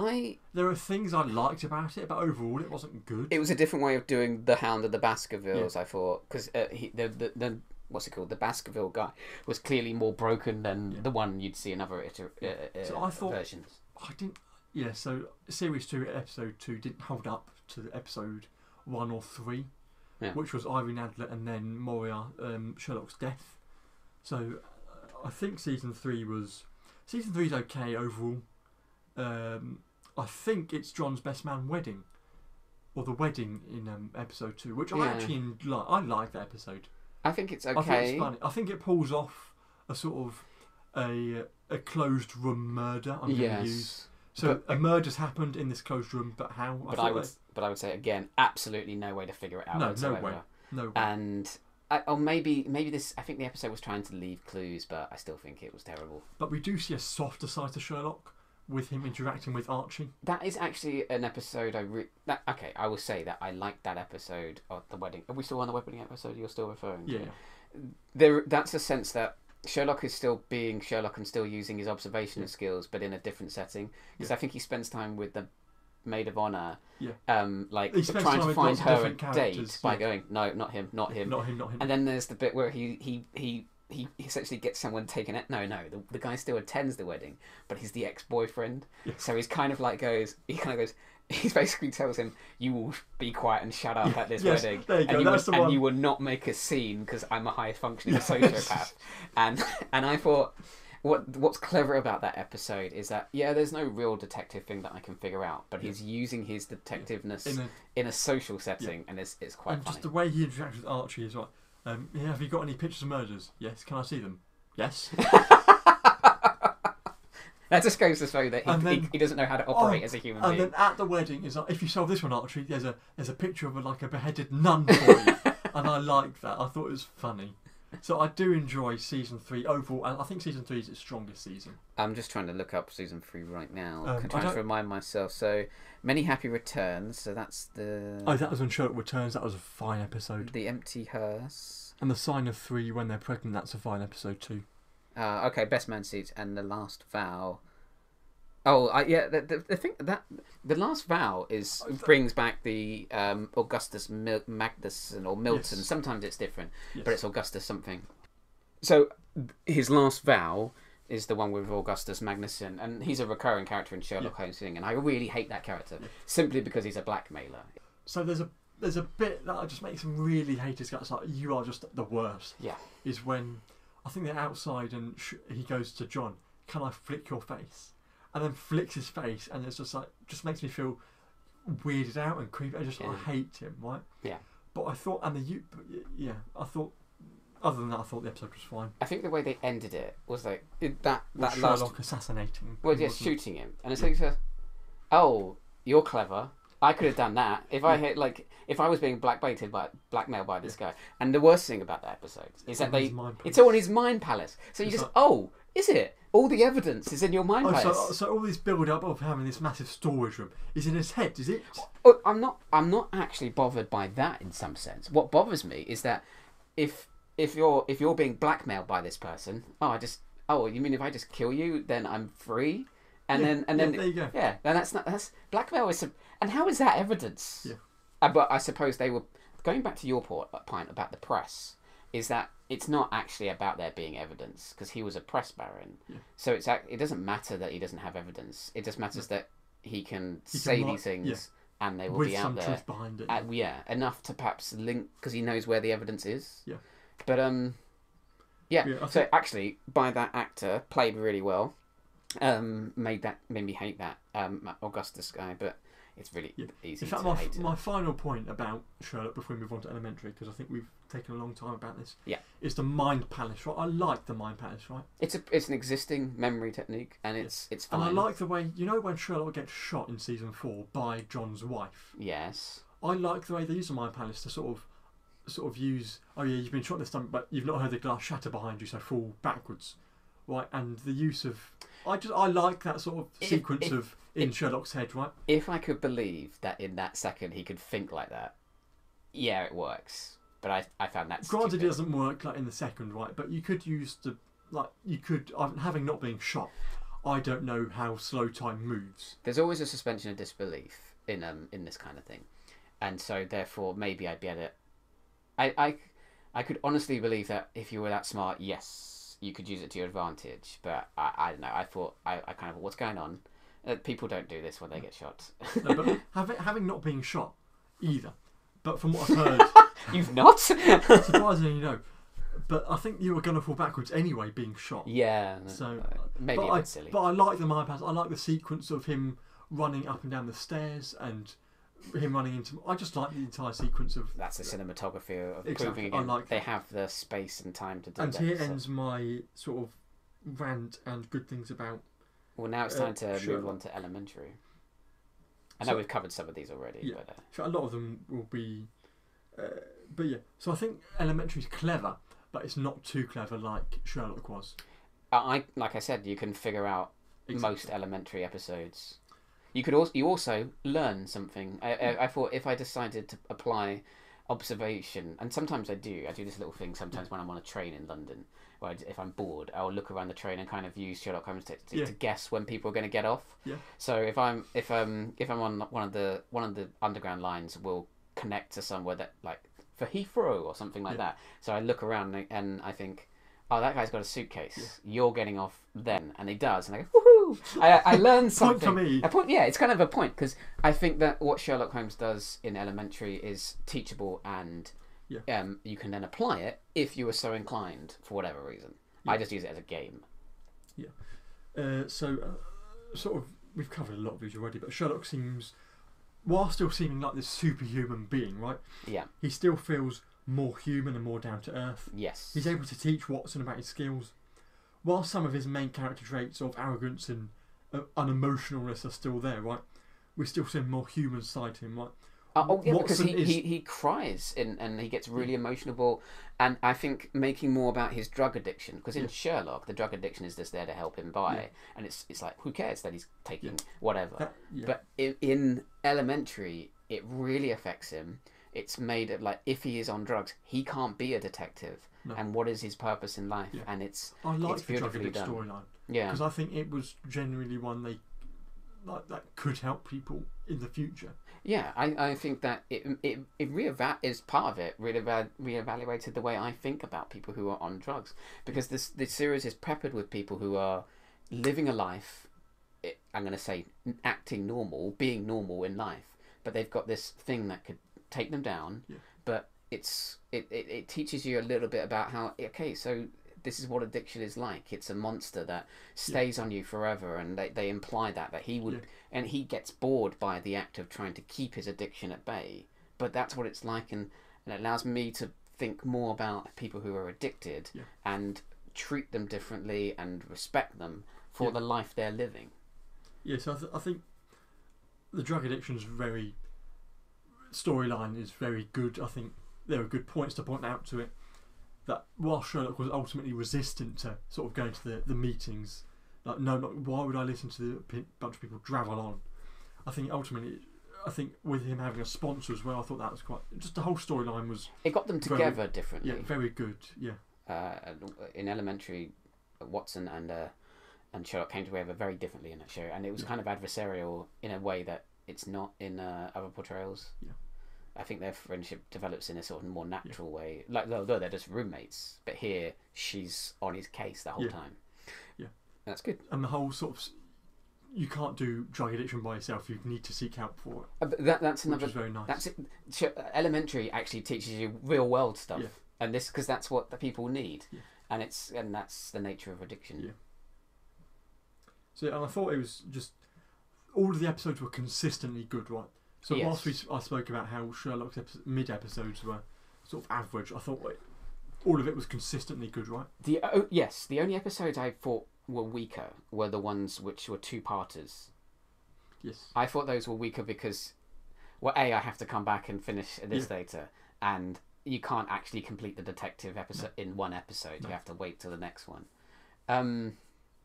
There are things I liked about it, but overall it wasn't good. It was a different way of doing the Hound of the Baskervilles, I thought, because the what's it called? The Baskerville guy was clearly more broken than the one you'd see in other so I thought, versions. I didn't. Yeah, so series 2, episode 2 didn't hold up to the episode 1 or 3, which was Irene Adler and then Sherlock's death. So I think season 3 is okay overall. I think it's John's best man wedding, or the wedding in episode 2, which I actually like. I like that episode. I think it's okay. I think it's funny. I think it pulls off a sort of a closed room murder. I'm going to use. So a murder's happened in this closed room, but how? But I would say again, absolutely no way to figure it out whatsoever. No way. And maybe this. I think the episode was trying to leave clues, but I still think it was terrible. But we do see a softer side to Sherlock with him interacting with Archie. That is actually an episode I will say that I liked that episode of the wedding. Are we still on the wedding episode? You're still referring to? Yeah. That's a sense that Sherlock is still being Sherlock and still using his observational skills, but in a different setting. Because I think he spends time with the maid of honour, trying to find her a date by going, no, not him. And then there's the bit where he essentially gets someone taken it. No, the guy still attends the wedding, but he's the ex-boyfriend. So he's kind of goes. He basically tells him, "You will be quiet and shut up at this wedding, and you will not make a scene because I'm a high-functioning sociopath." And I thought, what's clever about that episode is that there's no real detective thing that I can figure out, but he's using his detectiveness in a social setting, and it's quite funny. Just the way he interacts with Archie is like, have you got any pictures of murders? Yes. Can I see them? Yes. That just goes to show that he doesn't know how to operate as a human being. And then at the wedding, it's like, if you solve this one, Archie, there's a picture of a beheaded nun for you. And I like that. I thought it was funny. So I do enjoy season 3 overall, and I think season 3 is its strongest season. I'm just trying to look up season 3 right now. I'm trying to remind myself. So, Many Happy Returns. So that's the. Oh, that was when Sherlock returns. That was a fine episode. The Empty Hearse. And the Sign of 3 when they're pregnant. That's a fine episode too. Okay, Best Man Seats and The Last Vow. Oh, the thing that The Last Vow brings back the Augustus Magnuson or Milton. Yes. Sometimes it's different, but it's Augustus something. So his Last Vow is the one with Augustus Magnuson, and he's a recurring character in Sherlock Holmes thing, and I really hate that character simply because he's a blackmailer. So there's a bit that just makes him really hate his guts. Like, you are just the worst. Yeah. Is when I think they're outside and he goes to John, "Can I flick your face?" And then flicks his face, and it's just makes me feel weirded out and creepy. I Yeah. hate him, right? Yeah. But I thought, I thought. Other than that, I thought the episode was fine. I think the way they ended it was like that Sherlock last. assassinating. Well, yeah, shooting him, and it's like, oh, you're clever. I could have done that if I had if I was being blackmailed by this guy. And the worst thing about that episode is that it's all in his mind palace. So you is it? All the evidence is in your mind palace. So all this build up of having this massive storage room is in his head, is it? Oh, I'm not actually bothered by that in some sense. What bothers me is that if you're being blackmailed by this person, you mean if I just kill you, then I'm free? And then there you go. Yeah, then that's blackmail is and how is that evidence? Yeah. But I suppose they were going back to your point about the press. Is that it's not actually about there being evidence because he was a press baron. Yeah. So it doesn't matter that he doesn't have evidence. It just matters that he can say these things and they will with be out some there. truth behind it. Enough to perhaps link because he knows where the evidence is. Yeah. But so actually, by that actor played really well. Made me hate that Augustus guy, but it's really easy in fact, to hate my final point about Sherlock before we move on to Elementary, because I think we've taken a long time about this. Yeah, is the mind palace, right? I like the mind palace, right? It's an existing memory technique, and it's fine. And I like the way when Sherlock gets shot in season 4 by John's wife. Yes. I like the way they use the mind palace to sort of use. Oh yeah, you've been shot this time, but you've not heard the glass shatter behind you, so fall backwards, right? And the use of I like that sort of sequence in Sherlock's head, right? If I could believe that in that second he could think like that, yeah, it works. But I found that granted stupid. It doesn't work like in the second, right? But you could use having not being shot. I don't know how slow time moves. There's always a suspension of disbelief in this kind of thing, and so therefore maybe I'd be able to. I could honestly believe that if you were that smart, yes, you could use it to your advantage. But I don't know. I thought I kind of what's going on. People don't do this when they get shot. No, but having not been shot either. But from what I've heard, you've not. Surprisingly, no. But I think you were going to fall backwards anyway, being shot. Yeah. So maybe a bit silly. But I like the mind pass. I like the sequence of him running up and down the stairs and him running into. I just like the entire sequence of. That's the cinematography of exactly. proving again. I like they have the space and time to do and that. And here ends my sort of rant and good things about. Well, now it's time to move on to Elementary. I know we've covered some of these already. Yeah, but, so a lot of them will be. But yeah, so I think Elementary's clever, but it's not too clever like Sherlock was. Like I said, you can figure out most Elementary episodes. You also learn something. I thought if I decided to apply observation, and sometimes I do this little thing sometimes when I'm on a train in London, where if I'm bored, I'll look around the train and kind of use Sherlock Holmes to guess when people are going to get off. Yeah. So if I'm on one of the underground lines, will connect to somewhere that like for Heathrow or something like that. So I look around and I think, oh, that guy's got a suitcase. Yeah. You're getting off then, and he does, and I go, woohoo! I learned something. Point for me. A point, yeah, it's kind of a point because I think that what Sherlock Holmes does in Elementary is teachable, and you can then apply it if you were so inclined for whatever reason. Yeah. I just use it as a game. Yeah. Sort of, we've covered a lot of these already, but Sherlock seems, while still seeming like this superhuman being, right? Yeah. He still feels more human and more down to earth. Yes. He's able to teach Watson about his skills. While some of his main character traits of arrogance and unemotionalness are still there, right? We're still seeing more human side to him, right? Because he cries and he gets really emotional, and I think making more about his drug addiction, because in Sherlock the drug addiction is just there to help him by, and it's like who cares that he's taking whatever. But in Elementary it really affects him. It's made it like if he is on drugs, he can't be a detective. No. And what is his purpose in life? Yeah. And I like it's the drug addict storyline. Yeah, because I think it was genuinely one that could help people in the future. Yeah, I think that it is part of it. Reevaluated the way I think about people who are on drugs, because this series is peppered with people who are living a life. I'm going to say acting normal, being normal in life, but they've got this thing that could take them down. Yeah. But it teaches you a little bit about how so this is what addiction is like. It's a monster that stays on you forever, and they imply that he would, and he gets bored by the act of trying to keep his addiction at bay. But that's what it's like, and it allows me to think more about people who are addicted and treat them differently and respect them for the life they're living. Yeah, so I think the drug addiction's storyline is very good. I think there are good points to point out to it. That while Sherlock was ultimately resistant to sort of going to the meetings, like no, why would I listen to the bunch of people dravel on? I think ultimately, with him having a sponsor as well, I thought that was quite. Just the whole storyline was. It got them together differently. Yeah, very good. Yeah. In Elementary, Watson and Sherlock came together very differently in that show, and it was kind of adversarial in a way that it's not in other portrayals. Yeah. I think their friendship develops in a sort of more natural way. Like, though they're just roommates, but here she's on his case the whole time. Yeah. That's good. And the whole sort of... You can't do drug addiction by yourself. You need to seek help for it. But that's another... Which is very nice. That's it. Elementary actually teaches you real world stuff. Yeah. And this, because that's what the people need. Yeah. And that's the nature of addiction. Yeah. So, and I thought it was just... All of the episodes were consistently good, right? So whilst I spoke about how Sherlock's mid-episodes were sort of average, I thought all of it was consistently good, right? The only episodes I thought were weaker were the ones which were two-parters. Yes. I thought those were weaker because, well, I have to come back and finish this later, and you can't actually complete the detective episode in one episode. No. You have to wait till the next one.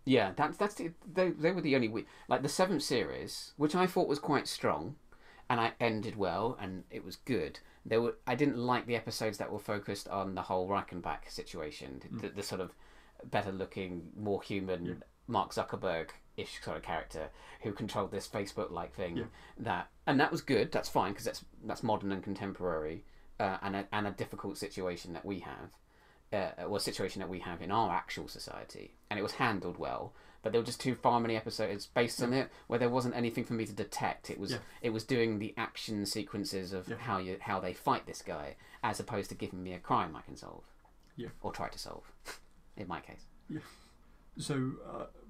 Yeah, they were the only like the 7th series, which I thought was quite strong. And I ended well, and it was good. I didn't like the episodes that were focused on the whole Reichenbach situation, the sort of better-looking, more human Mark Zuckerberg-ish sort of character who controlled this Facebook-like thing. Yeah. That was good. That's fine because that's modern and contemporary, and a difficult situation that we have, or a situation that we have in our actual society, and it was handled well. But there were just far many episodes based on it where there wasn't anything for me to detect. It was doing the action sequences of how they fight this guy, as opposed to giving me a crime I can solve, or try to solve, in my case. Yeah. So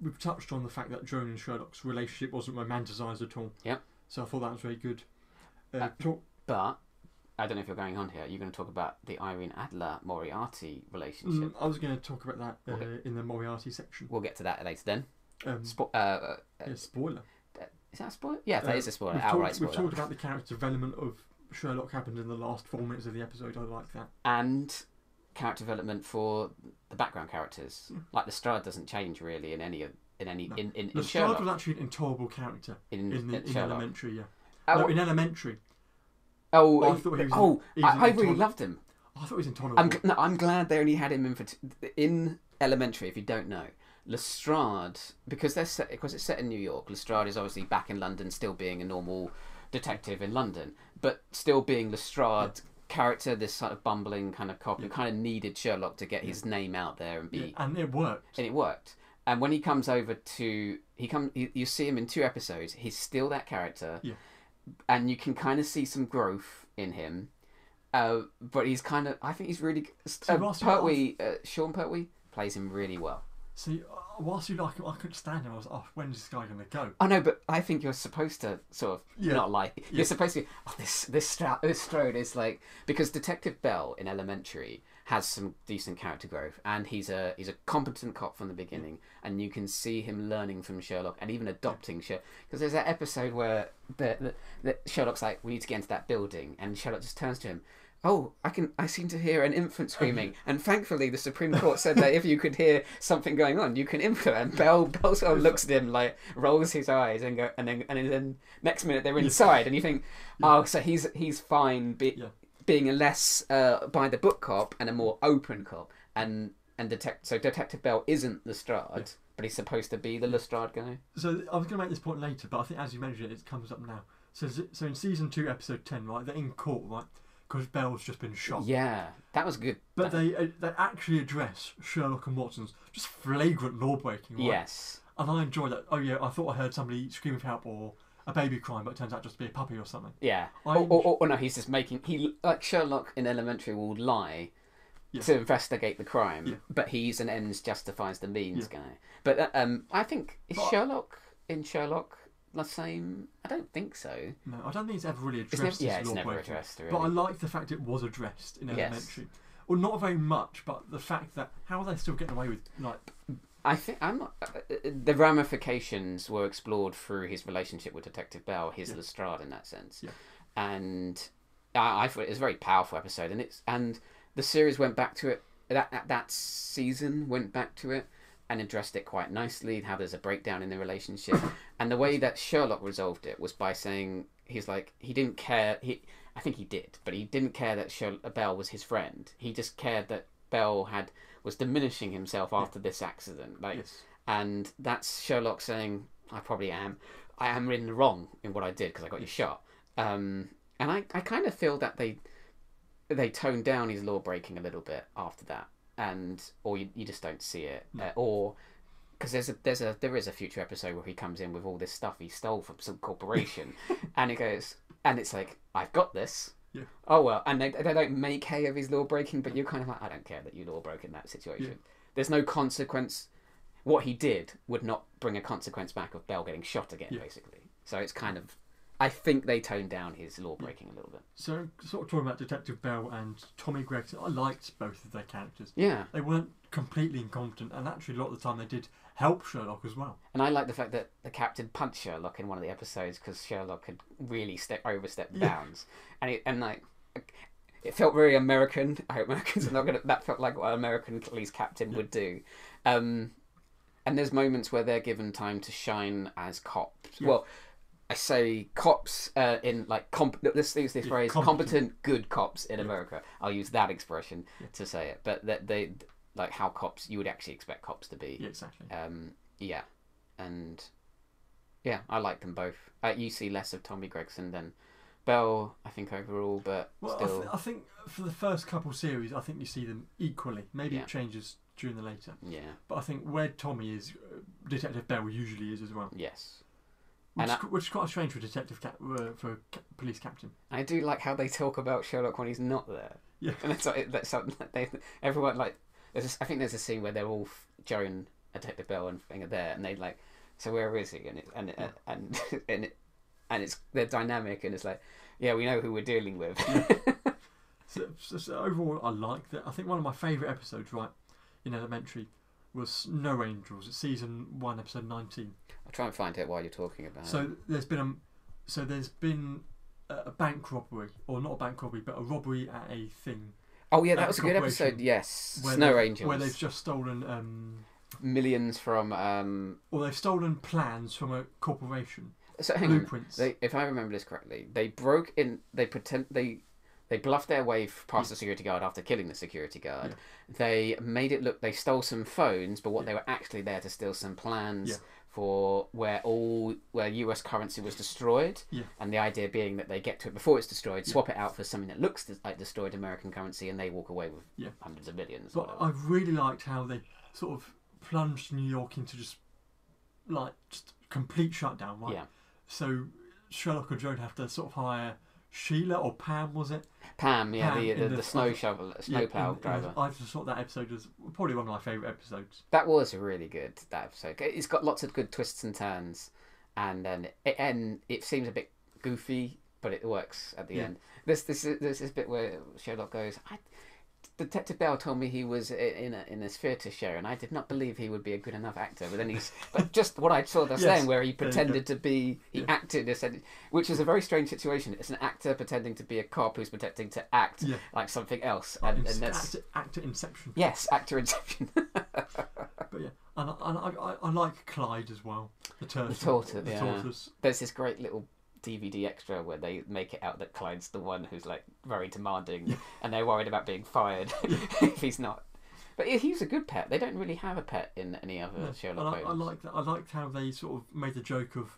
we've touched on the fact that Joan and Sherlock's relationship wasn't romanticised at all. Yep. So I thought that was very good. But I don't know if you're going on here. You're going to talk about the Irene Adler-Moriarty relationship. I was going to talk about that in the Moriarty section. We'll get to that later then. Spoiler. Is that a spoiler? Yeah, that is a spoiler. Outright spoiler. We've talked about the character development of Sherlock happened in the last 4 minutes of the episode. I like that. And character development for the background characters. Like Lestrade doesn't change really in any Lestrade Sherlock. Was actually an intolerable character in Elementary. In Elementary. Oh, I really loved him. I thought he was intolerable. I'm glad they only had him in Elementary. If you don't know, Lestrade, because it's set in New York. Lestrade is obviously back in London, still being a normal detective in London, but still being Lestrade character, this sort of bumbling kind of cop who kind of needed Sherlock to get his name out there and be. And it worked. And when he comes over to you see him in 2 episodes. He's still that character. Yeah. And you can kind of see some growth in him, but he's kind of. I think he's really. Sean Pertwee plays him really well. See, whilst you like him, I couldn't stand him. I was, when's this guy going to go? I know, but I think you're supposed to sort of not like. You're supposed to be. This Strode is like, because Detective Bell in Elementary has some decent character growth, and he's a competent cop from the beginning, and you can see him learning from Sherlock and even adopting Sherlock. Because there's that episode where the Sherlock's like, we need to get into that building, and Sherlock just turns to him. Oh, I seem to hear an infant screaming, and thankfully the Supreme Court said that if you could hear something going on, you can input. And Bell sort of looks at him, like rolls his eyes, and then next minute they're inside, and you think, so he's fine being a less by the book cop and a more open cop, and Detective Bell isn't Lestrade, but he's supposed to be the Lestrade guy. So I was going to make this point later, but I think as you mentioned it comes up now. So in season 2, episode 10, right, they're in court, right? Because Bell's just been shot. Yeah, that was good. But they actually address Sherlock and Watson's just flagrant law breaking. Right? Yes. And I enjoyed that. Oh yeah, I thought I heard somebody screaming for help or a baby crying, but it turns out just to be a puppy or something. Yeah. Or no, he's just making like Sherlock in Elementary will lie to investigate the crime, Yeah. but he's an ends justifies the means guy. But I think is Sherlock in Sherlock the same? I don't think so. No, I don't think it's ever really addressed. It's never addressed. Really. But I like the fact it was addressed in Elementary. Well, not very much, but the fact that how are they still getting away with I think the ramifications were explored through his relationship with Detective Bell, his Lestrade in that sense, and I thought it was a very powerful episode, and the series went back to it. That season went back to it and addressed it quite nicely. How there's a breakdown in the relationship, and the way that Sherlock resolved it was by saying he didn't care. I think he did, but he didn't care that Bell was his friend. He just cared that Bell was diminishing himself after this accident. And that's Sherlock saying, I am in the wrong in what I did because I got you shot. And I kind of feel that they toned down his law breaking a little bit after that, or you just don't see it, or because there is a future episode where he comes in with all this stuff he stole from some corporation, and it's like, I've got this. Yeah. Oh well, and they don't make hay of his law breaking, but you're kind of like, I don't care that you law broke in that situation. Yeah. There's no consequence. What he did would not bring a consequence back of Bell getting shot again, basically. So it's kind of, I think they toned down his law breaking a little bit. So sort of talking about Detective Bell and Tommy Gregson, I liked both of their characters. Yeah. They weren't completely incompetent, and actually a lot of the time they did help Sherlock as well. And I like the fact that the captain punched Sherlock in one of the episodes because Sherlock had really overstepped bounds, and it felt very American. I hope Americans are not gonna. That felt like what an American police captain would do. And there's moments where they're given time to shine as cops. Yeah. Well, I say cops in like let's use this phrase: competent, good cops in America. I'll use that expression to say it, but that they. Like how cops, you would actually expect cops to be. Yeah, exactly. I like them both. You see less of Tommy Gregson than Bell, I think, overall, but still. I think for the first couple series, I think you see them equally. Maybe it changes during the later. Yeah. But I think where Tommy is, Detective Bell usually is as well. Yes. Which is quite strange for for a police captain. I do like how they talk about Sherlock when he's not there. Yeah. And that's something that everyone like. I think there's a scene where they're all Joe and Detective Bell and thing are there, and they like, so where is he? And it's they're dynamic, and it's like, yeah, we know who we're dealing with. So overall, I like that. I think one of my favourite episodes, in Elementary, was No Angels. It's season 1, episode 19. I'll try and find it while you're talking about it. So there's been a bank robbery, or not a bank robbery, but a robbery at a thing. Oh yeah, that was a good episode. Yes, Snow Angels, where they've just stolen millions from. Or they've stolen plans from a corporation. So hang blueprints. On. If I remember this correctly, they broke in. They bluffed their way past the security guard after killing the security guard. Yeah. They made it look. They stole some phones, but what they were actually there to steal some plans for where US currency was destroyed. Yeah. And the idea being that they get to it before it's destroyed, swap it out for something that looks like destroyed American currency, and they walk away with hundreds of millions. But I really liked how they sort of plunged New York into just complete shutdown. Right? Yeah. So Sherlock and Joan have to sort of hire Sheila or Pam, was it? Pam, the snowplow driver. I just thought that episode was probably one of my favourite episodes. That was really good, that episode. It's got lots of good twists and turns, and then it seems a bit goofy, but it works at the end. There's this bit where Sherlock goes, Detective Bell told me he was in a theatre show, and I did not believe he would be a good enough actor. But then but just what I saw just then, where he pretended to be, he acted, which is a very strange situation. It's an actor pretending to be a cop who's pretending to act like something else, and that's actor inception. Yes, actor inception. But yeah, and I like Clyde as well. The tortoise. There's this great little DVD extra where they make it out that Clyde's the one who's like very demanding, and they're worried about being fired if he's not. But he's a good pet. They don't really have a pet in any other Sherlock Holmes. I like that. I liked how they sort of made the joke of,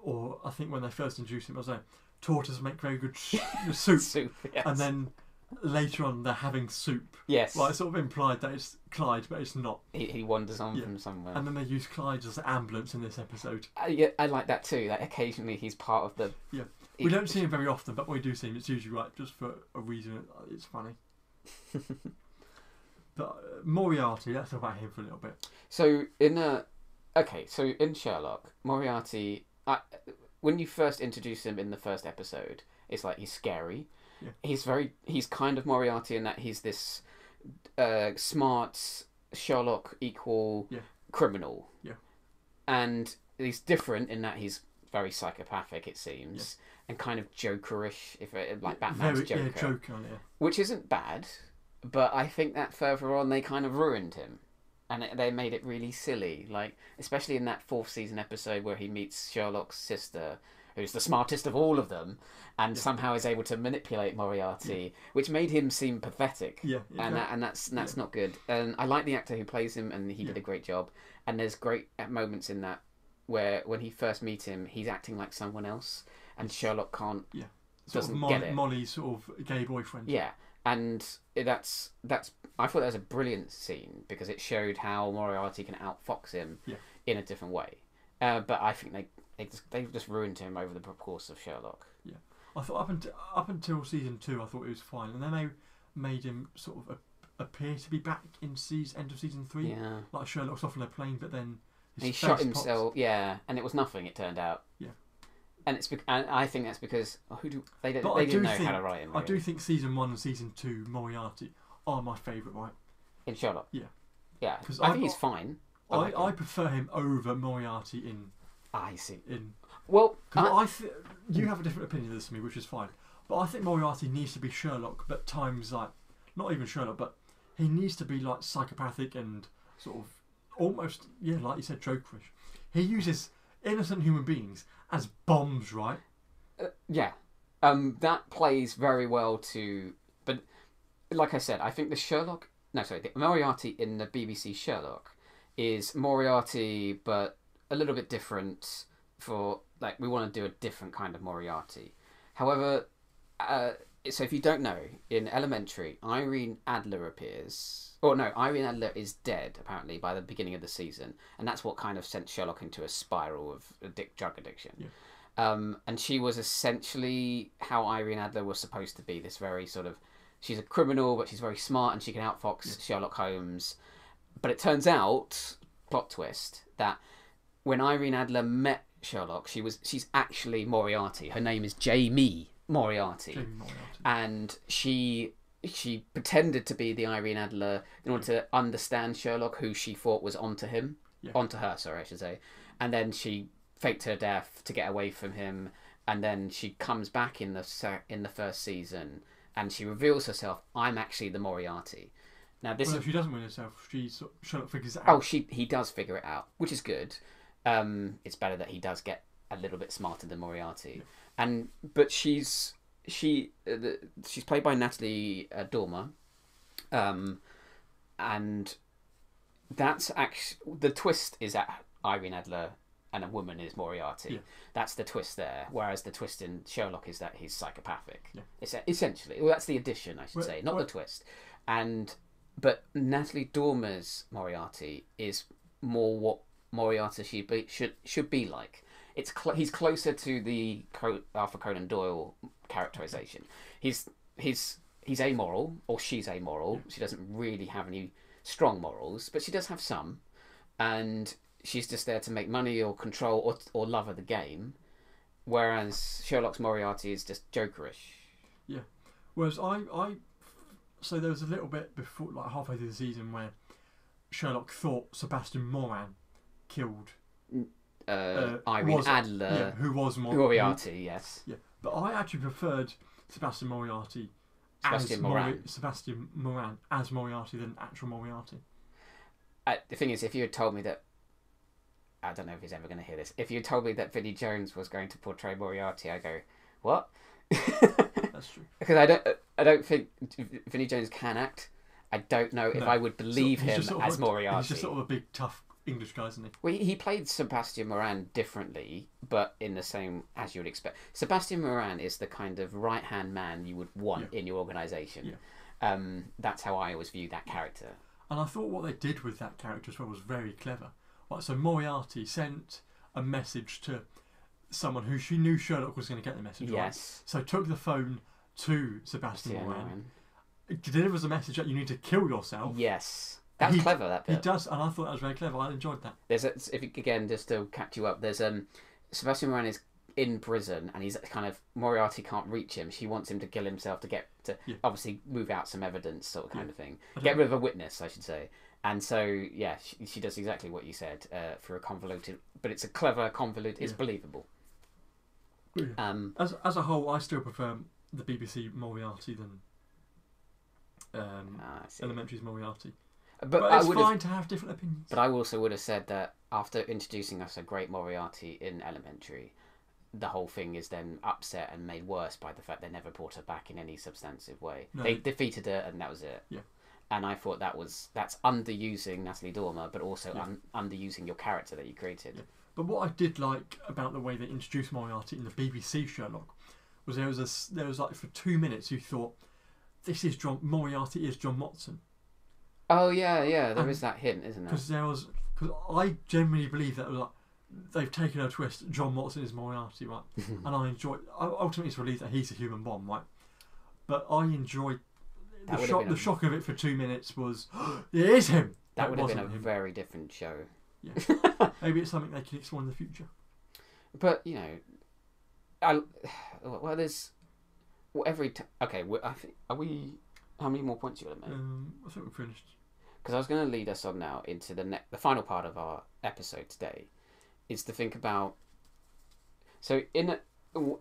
or I think when they first introduced him, I was like, tortoises make very good soup. Yes. And then later on they're having soup. Yes. Well, it sort of implied that it's Clyde, but it's not. He wanders on from somewhere. And then they use Clyde as an ambulance in this episode. I like that too. Like occasionally he's part of the. Yeah. We don't see him very often, but when we do see him, it's usually just for a reason. It's funny. But Moriarty, let's talk about him for a little bit. So in Sherlock, Moriarty, when you first introduce him in the first episode, it's like he's scary. Yeah. He's kind of Moriarty in that he's this smart Sherlock equal criminal. Yeah. And he's different in that he's very psychopathic, it seems, and kind of jokerish, like Batman's Joker. Yeah, Joker, yeah. Which isn't bad, but I think that further on they kind of ruined him. And they made it really silly, like especially in that fourth season episode where he meets Sherlock's sister, who's the smartest of all of them, and somehow is able to manipulate Moriarty, which made him seem pathetic. And that's not good. And I like the actor who plays him, and he did a great job. And there's great moments in that where when he first meets him, he's acting like someone else, and Sherlock doesn't get it. Molly's sort of gay boyfriend. Yeah. And that's I thought that was a brilliant scene because it showed how Moriarty can outfox him in a different way. But I think they've just ruined him over the course of Sherlock. Yeah, I thought up until season 2, I thought it was fine, and then they made him sort of appear to be back in end of season 3. Yeah, like Sherlock's off on a plane, but then he shot himself. Pops. Yeah, and it was nothing. It turned out. Yeah. And and I think that's because they didn't know how to write him. Really. I do think season 1 and season 2 Moriarty are my favourite, right? In Sherlock. Yeah. Yeah. Because I think he's fine. I prefer him over Moriarty in. I see. Well, you have a different opinion of this to me, which is fine. But I think Moriarty needs to be Sherlock, but times like not even Sherlock, but he needs to be like psychopathic and sort of almost like you said, jokerish. He uses innocent human beings as bombs, right? That plays very well to. But like I said, I think the Moriarty in the BBC Sherlock is Moriarty, but a little bit different. For like, we want to do a different kind of Moriarty. However, so if you don't know, in Elementary, Irene Adler appears. Irene Adler is dead, apparently, by the beginning of the season. And that's what kind of sent Sherlock into a spiral of drug addiction. Yeah. And she was essentially how Irene Adler was supposed to be. This very sort of... She's a criminal, but she's very smart and she can outfox Sherlock Holmes. But it turns out, plot twist, that when Irene Adler met Sherlock, she's actually Moriarty. Her name is Jamie Moriarty. And she pretended to be the Irene Adler in order to understand Sherlock, who she thought was onto her, I should say. And then she faked her death to get away from him. And then she comes back in the first season, and she reveals herself. I'm actually the Moriarty. Now she doesn't reveal herself. Sherlock figures it Oh, out. he does figure it out, which is good. It's better that he does get a little bit smarter than Moriarty, but she's played by Natalie Dormer, and that's actually the twist is that Irene Adler and a woman is Moriarty. Yeah. That's the twist there. Whereas the twist in Sherlock is that he's psychopathic. Yeah. It's essentially, well, that's the addition, I should say, not the twist. But Natalie Dormer's Moriarty is more what Moriarty should be like. He's closer to the Arthur Conan Doyle characterization. He's amoral, or she's amoral. She doesn't really have any strong morals, but she does have some, and she's just there to make money or control or love of the game. Whereas Sherlock's Moriarty is just jokerish. Yeah. Whereas so there was a little bit before, like halfway through the season, where Sherlock thought Sebastian Moran killed Irene Adler, who was Moriarty. Yes. Yeah, but I actually preferred Sebastian Moran as Moriarty than actual Moriarty. The thing is, if you had told me that, I don't know if he's ever going to hear this. If you told me that Vinnie Jones was going to portray Moriarty, I go, what? That's true. Because I don't think Vinnie Jones can act. I don't know if I would believe him as Moriarty. He's just sort of a big tough English guy, isn't he? Well, he played Sebastian Moran differently, but in the same as you would expect. Sebastian Moran is the kind of right-hand man you would want in your organisation. Yeah. That's how I always view that character. And I thought what they did with that character as well was very clever. Like, so Moriarty sent a message to someone who she knew Sherlock was going to get the message. Yes. Right? So took the phone to Sebastian Moran it delivers a message that you need to kill yourself. Yes, that's clever. That bit. He does, and I thought that was very clever. I enjoyed that. Again, just to catch you up, there's Sebastian Moran is in prison, and he's kind of Moriarty can't reach him. She wants him to kill himself to get to obviously move out some evidence, sort of kind of thing. Get rid of a witness, I should say. And so, yeah, she does exactly what you said for a convoluted, but it's a clever convoluted. It's believable. Yeah. As a whole, I still prefer the BBC Moriarty than Elementary's Moriarty. But it's fine to have different opinions. But I also would have said that after introducing us a great Moriarty in Elementary, the whole thing is then upset and made worse by the fact they never brought her back in any substantive way. No. They defeated her, and that was it. Yeah. And I thought that's underusing Natalie Dormer, but also underusing your character that you created. Yeah. But what I did like about the way they introduced Moriarty in the BBC Sherlock was there was like for 2 minutes you thought, Moriarty is John Watson. Oh yeah, there is that hint, isn't there? Because I genuinely believe that like, they've taken a twist. John Watson is Moriarty, right? And I enjoy. Ultimately, it's relieved that he's a human bomb, right? But I enjoyed the shock of it for 2 minutes was it is him. That would have been a very different show. Yeah, maybe it's something they can explore in the future. But there's okay. I think are we? How many more points you want to make? I think we're finished. Because I was going to lead us on now into the final part of our episode today, is to think about. So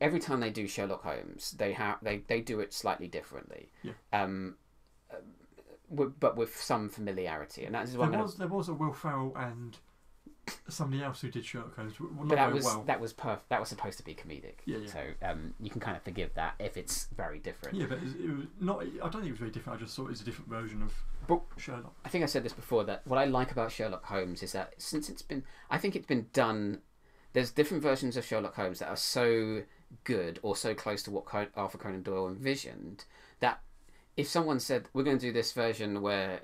every time they do Sherlock Holmes, they do it slightly differently. Yeah. But with some familiarity, and that is there was a Will Ferrell and somebody else who did Sherlock Holmes. But that was perfect. That was supposed to be comedic. Yeah. So you can kind of forgive that if it's very different. Yeah, but it was not. I don't think it was very different. I just thought it was a different version of Sherlock. I think I said this before, that what I like about Sherlock Holmes is that since I think it's been done. There's different versions of Sherlock Holmes that are so good or so close to what Arthur Conan Doyle envisioned that if someone said we're going to do this version where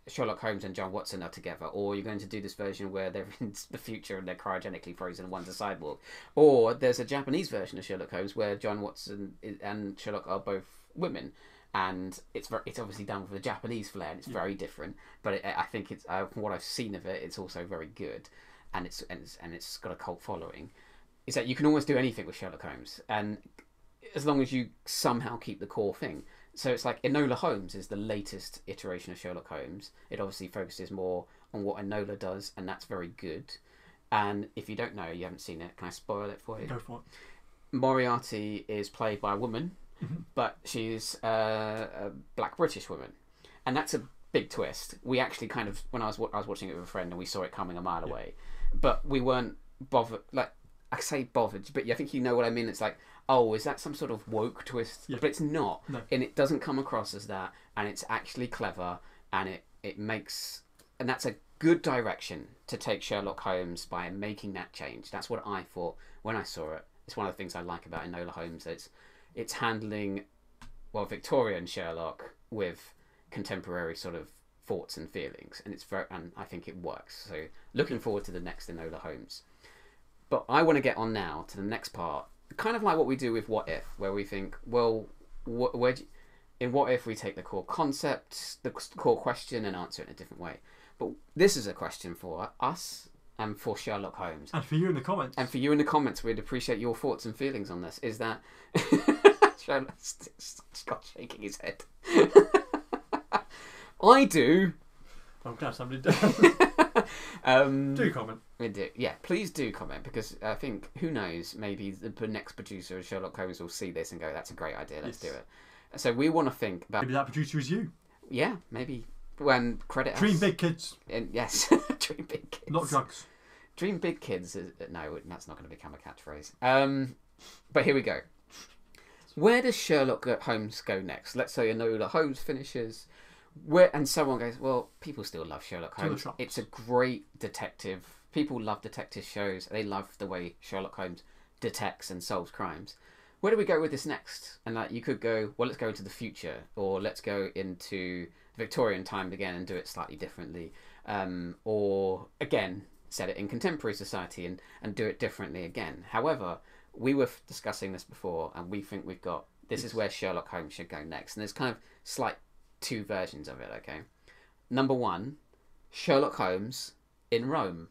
Sherlock Holmes and John Watson are together, or you're going to do this version where they're in the future and they're cryogenically frozen and one's a cyborg, or there's a Japanese version of Sherlock Holmes where John Watson and Sherlock are both women, and it's obviously done with a Japanese flair and it's very different, but I think it's from what I've seen of it, it's also very good, and it's got a cult following. Is that you can almost do anything with Sherlock Holmes, and as long as you somehow keep the core thing. So it's like Enola Holmes is the latest iteration of Sherlock Holmes. It obviously focuses more on what Enola does, and that's very good. And if you don't know, you haven't seen it, can I spoil it for you? Go for it. Moriarty is played by a woman, but she's a black British woman. And that's a big twist. We actually kind of, when I was watching it with a friend and we saw it coming a mile away, but we weren't bothered, like, I say bothered, but I think you know what I mean. It's like, oh, is that some sort of woke twist? Yeah. But it's not. No. And it doesn't come across as that. And it's actually clever. And it makes... And that's a good direction to take Sherlock Holmes by making that change. That's what I thought when I saw it. It's one of the things I like about Enola Holmes. It's handling, Victorian Sherlock with contemporary sort of thoughts and feelings. And I think it works. So looking forward to the next Enola Holmes. But I want to get on now to the next part, kind of like what we do with What If, where we think, well, in What If we take the core concept, the core question, and answer it in a different way. But this is a question for us and for Sherlock Holmes. And for you in the comments. And for you in the comments, we'd appreciate your thoughts and feelings on this. Is that... Scott's shaking his head. I do. I'm glad somebody does. Do comment. Yeah, please do comment, because I think, who knows, maybe the next producer of Sherlock Holmes will see this and go, that's a great idea, let's do it. So we want to think about... Maybe that producer is you. Yeah, maybe. When credit us. Dream big, kids. Yes, dream big kids. Not drugs. Dream big kids. No, that's not going to become a catchphrase. But here we go. Where does Sherlock Holmes go next? Let's say Enola Holmes finishes... and someone goes, well, people still love Sherlock Holmes. It's a great detective. People love detective shows. They love the way Sherlock Holmes detects and solves crimes. Where do we go with this next? And you could go, well, let's go into the future, or let's go into Victorian time again and do it slightly differently, or again set it in contemporary society and do it differently again. However, we were discussing this before, and we think we've got this is where Sherlock Holmes should go next, and there's kind of slight two versions of it. Okay, number one, Sherlock Holmes in Rome.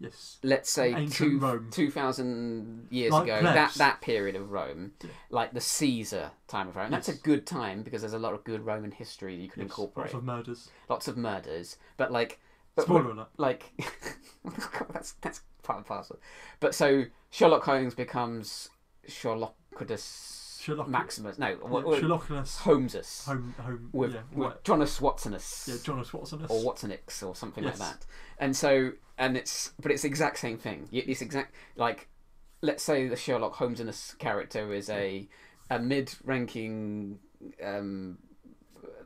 Yes. Let's say Ancient Rome. 2,000 years Like ago, plebs. that period of Rome, Yeah. like the Caesar time of Rome. That's a Yes. good time because there's a lot of good Roman history you can Yes, incorporate. lots of murders. But like, Spoiler alert. like that's part and parcel. But so Sherlock Holmes becomes Sherlockudus Maximus. No, Sherlockunus. Holmesus. With Jonas Watsonus. Yeah, Jonas Watsonus. Or Watsonix or something like Yes. that. And so, it's the exact same thing. It's exact, like, let's say the Sherlock Holmes character is a mid-ranking,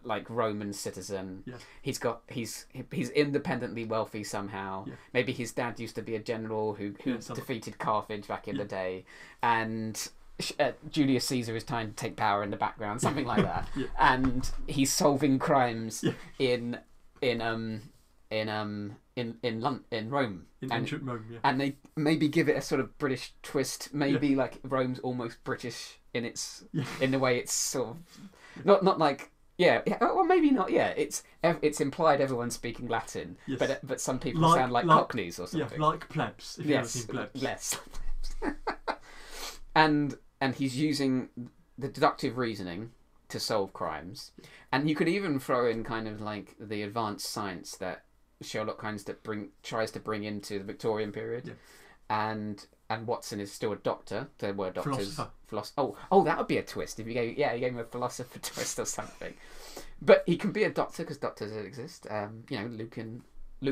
like Roman citizen. Yeah. He's independently wealthy somehow. Yeah. Maybe his dad used to be a general who defeated Carthage back in the day, and Julius Caesar is trying to take power in the background, something like that. Yeah. And he's solving crimes Yeah. in Rome, In ancient Rome, yeah. and they maybe give it a sort of British twist. Maybe like Rome's almost British in its in the way it's sort of not like well maybe not. Yeah, it's implied everyone's speaking Latin, Yes. but some people sound like Cockneys or something. Yeah, like plebs. If you've ever Yes, seen plebs. less. and he's using the deductive reasoning to solve crimes, and you could even throw in kind of like the advanced science that Sherlock Holmes tries to bring into the Victorian period, and Watson is still a doctor. There were doctors. Oh, that would be a twist if you gave him a philosopher twist or something. But he can be a doctor because doctors exist. Luke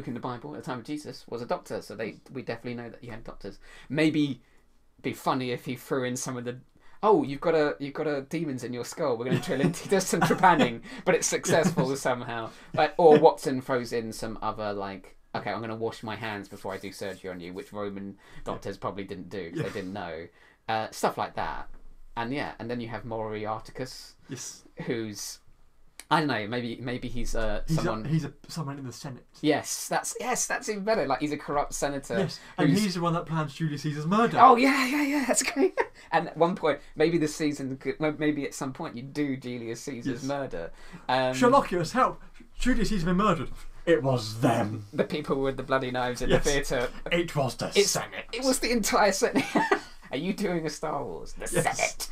in the Bible at the time of Jesus was a doctor, so we definitely know that you had doctors. Maybe be funny if he threw in some of the. Oh, you've got a demons in your skull. We're going to drill into. There's some trepanning, but it's successful somehow. Or Watson throws in some other like, okay, I'm going to wash my hands before I do surgery on you, which Roman doctors probably didn't do because they didn't know. Stuff like that, and then you have Moriarticus, who's I don't know, maybe he's someone. He's someone in the Senate. Yes, that's even better. Like he's a corrupt senator. Yes, and he's the one that plans Julius Caesar's murder. Oh yeah, that's great. And at one point, maybe this season, maybe at some point, you do Julius Caesar's murder. Sherlockus, help! Julius Caesar's been murdered. It was them. The people with the bloody knives in the theatre. It was the Senate. It was the entire Senate. Are you doing a Star Wars? The Senate.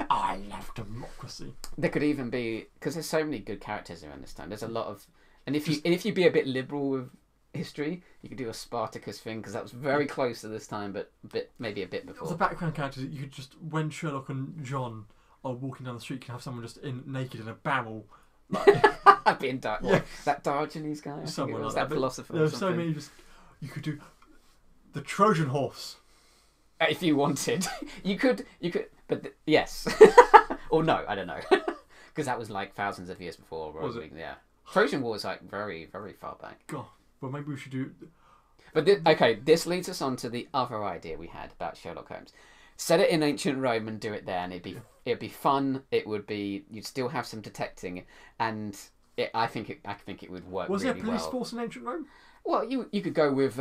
I love democracy. There could even be, because there's so many good characters around this time. There's a lot of, and if you be a bit liberal with history, you could do a Spartacus thing because that was very close to this time, but maybe a bit before. The background characters, you could just when Sherlock and John are walking down the street, you can have someone just naked in a barrel. Being dark. That Diogenes guy. Someone like that philosopher. There are so many. You could do the Trojan horse. If you wanted, you could, but yes, or no, I don't know, because that was like thousands of years before. Was it? Yeah, Trojan War was like very, very far back. God, well maybe we should do. But this leads us on to the other idea we had about Sherlock Holmes. Set it in ancient Rome and do it there, and it'd be fun. You'd still have some detecting, and I think it would work. Was really there police well. force in ancient Rome? Well, you could go with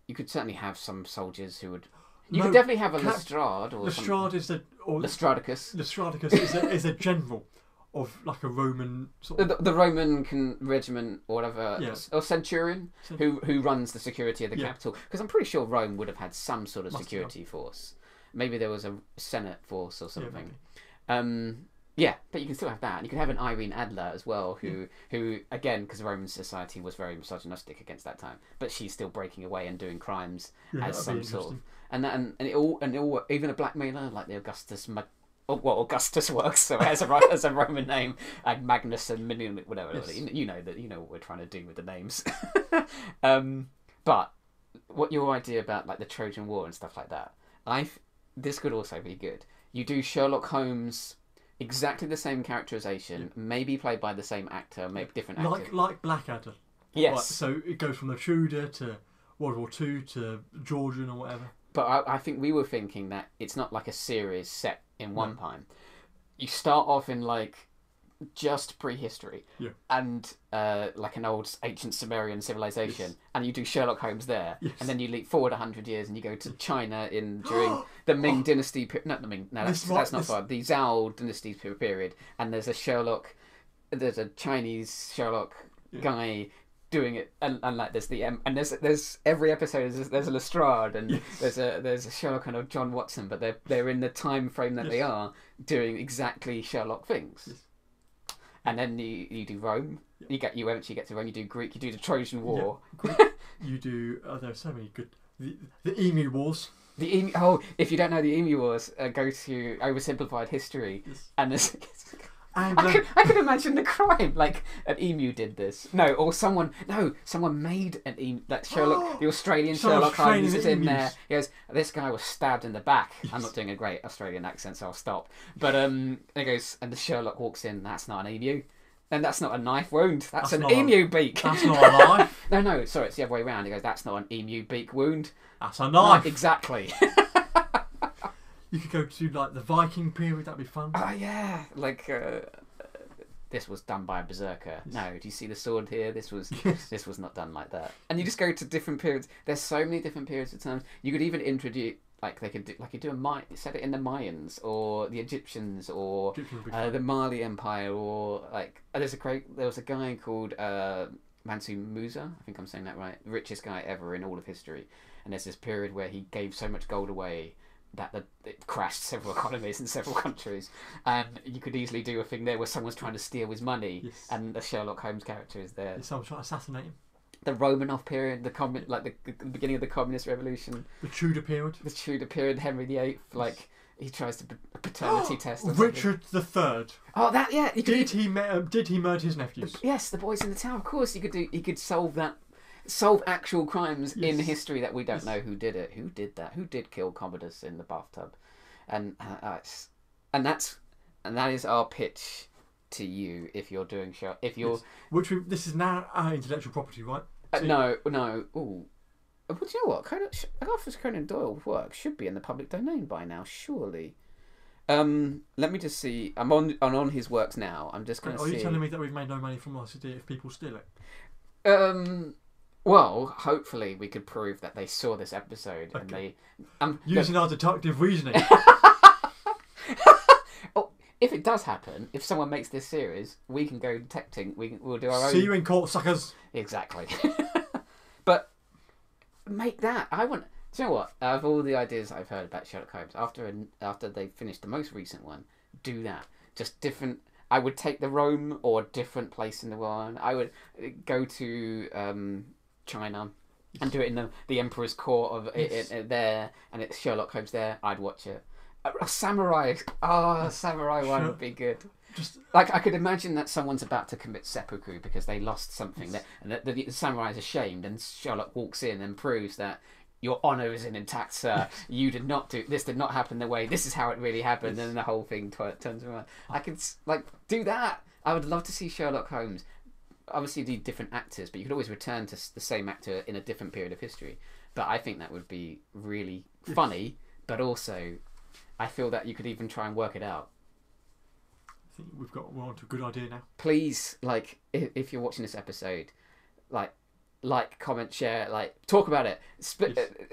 you could certainly have some soldiers who would. You could definitely have a Lestrade or Lestrade is Lestradicus. Lestradicus is a general of like a Roman sort of... the Roman regiment or whatever, or centurion who runs the security of the capital. Because I'm pretty sure Rome would have had some sort of security force. Maybe there was a Senate force or something. But you can still have that. You can have an Irene Adler as well, who again, because Roman society was very misogynistic against that time, but she's still breaking away and doing crimes as some sort of, and it all even a blackmailer like the Augustus. Augustus works so as a Roman name, like Magnus and Minion, whatever. Yes. You know what we're trying to do with the names. But what your idea about like the Trojan War and stuff like that? This could also be good. You do Sherlock Holmes. Exactly the same characterization, maybe played by the same actor, maybe different actor. Like Blackadder. Yes. Right, so it goes from the Tudor to World War II to Georgian or whatever. But I think we were thinking that it's not like a series set in one time. You start off in like just prehistory and like an old ancient Sumerian civilization, and you do Sherlock Holmes there, and then you leap forward 100 years and you go to China during the Ming Dynasty. Not the Ming. No, that's not far. The Zhou Dynasty period, and there's a Sherlock there's a Chinese Sherlock Yeah. guy doing it, and like there's and there's every episode there's a Lestrade, and Yes. there's a Sherlock and a John Watson, but they're in the time frame that they Yes. are doing exactly Sherlock things. Yes. And then you do Rome. Yeah. You eventually get to Rome. You do Greek. You do the Trojan War. You do. There are so many good. The Emu Wars. The emu. Oh, if you don't know the Emu Wars, go to Oversimplified History, Yes. and there's. And I could imagine the crime. Like an emu did this. No, or someone made an emu. That Sherlock, the Australian Someone's Sherlock Holmes training is the in there. emus. He goes, this guy was stabbed in the back. Yes. I'm not doing a great Australian accent, so I'll stop. But he goes, and the Sherlock walks in. That's not an emu. And that's not a knife wound. That's an not emu beak. that's not a knife. No, sorry, it's the other way around. He goes, that's not an emu beak wound. That's a knife. Exactly. You could go to like the Viking period. That'd be fun. Oh yeah, like this was done by a berserker. Yes. No, do you see the sword here? This was Yes. this was not done like that. And you just go to different periods. There's so many different periods of times. You could even introduce like they could do, like you do set it in the Mayans or the Egyptians or Egyptian would be fun. the Mali Empire there was a guy called Mansu Musa. I think I'm saying that right. The richest guy ever in all of history. And there's this period where he gave so much gold away that it crashed several economies in several countries, and you could easily do a thing there where someone's trying to steal his money, Yes. and the Sherlock Holmes character is there. Someone's trying to assassinate him. The Romanov period, the beginning of the Communist Revolution, The Tudor period. the Tudor period, Henry VIII, like he tries to paternity test. Or something. Richard III. Oh, that yeah. You could, Did he murder his nephews? yes, the boys in the tower. Of course, you could do. You could solve actual crimes in Yes. history that we don't Yes. know who did it. Who did that? Who did kill Commodus in the bathtub? And that is our pitch to you if you're doing show. If you're Yes. This is now our intellectual property, right? So- no. Ooh. Well, do you know what? Arthur Conan Doyle's work should be in the public domain by now, surely. Let me just see. I'm on his works now. I'm just going to Are see. you telling me that we've made no money from us if people steal it? Well, hopefully we could prove that they saw this episode and Okay. they. Using our deductive reasoning. Oh, if it does happen, if someone makes this series, we can go detecting. We'll do our See own. you in court, suckers. Exactly. But make that. I want. Do you know what? Out of all the ideas I've heard about Sherlock Holmes, after they finished the most recent one, do that. Just different. I would take the Rome or a different place in the world. I would go to China and do it in the Emperor's court of Yes. there, and it's Sherlock Holmes there. I'd watch it. A samurai. A samurai one Sure. would be good. Just Like I could imagine that someone's about to commit seppuku because they lost something, and the samurai is ashamed, and Sherlock walks in and proves that your honour is intact, sir. You did not do this. Did not happen the way. This is how it really happened, and then the whole thing turns around. I could do that. I would love to see Sherlock Holmes. Obviously, do different actors, but you could always return to the same actor in a different period of history. But I think that would be really funny. But also, I feel that you could even try and work it out. I think we're on to a good idea now. Please, if you're watching this episode, comment, share, talk about it.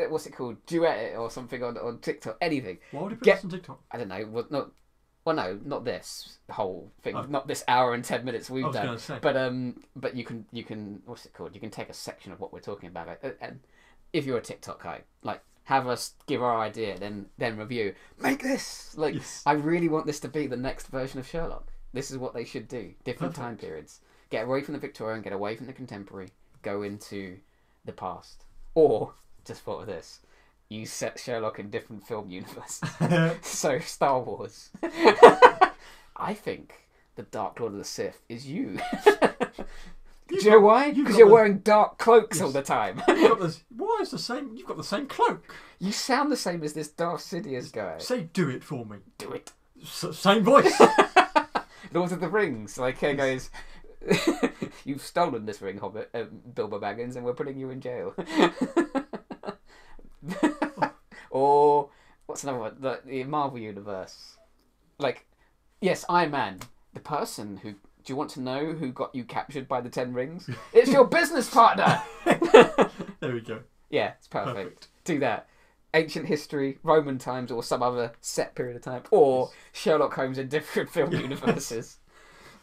What's it called? Duet it or something on TikTok. Anything. Why would you put Get- this on TikTok? I don't know. Not this whole thing. Oh. Not this hour and 10 minutes we've I was done. going to say. But you can what's it called? You can take a section of what we're talking about, and if you're a TikTok guy, have us give our idea, then review. Make this Yes. I really want this to be the next version of Sherlock. This is what they should do. Different time Perfect. periods. Get away from the Victorian. Get away from the contemporary. Go into the past. Or just thought of this. You set Sherlock in different film universes. So Star Wars. I think the Dark Lord of the Sith is you. Do you know why? you've Because got you're the- wearing dark cloaks all Yes. the time. You've got the, why is the same? You've got the same cloak. You sound the same as this Darth Sidious guy. Say, do it for me. Do it. Same voice. Lord of the Rings. He goes, you've stolen this ring, Hobbit, Bilbo Baggins, and we're putting you in jail. Or, what's another one? The Marvel Universe. Yes, Iron Man. The person who... Do you want to know who got you captured by the 10 rings? It's your business partner! There we go. Yeah, it's perfect. Perfect. Do that. Ancient history, Roman times, or some other set period of time. Or Sherlock Holmes in different film universes.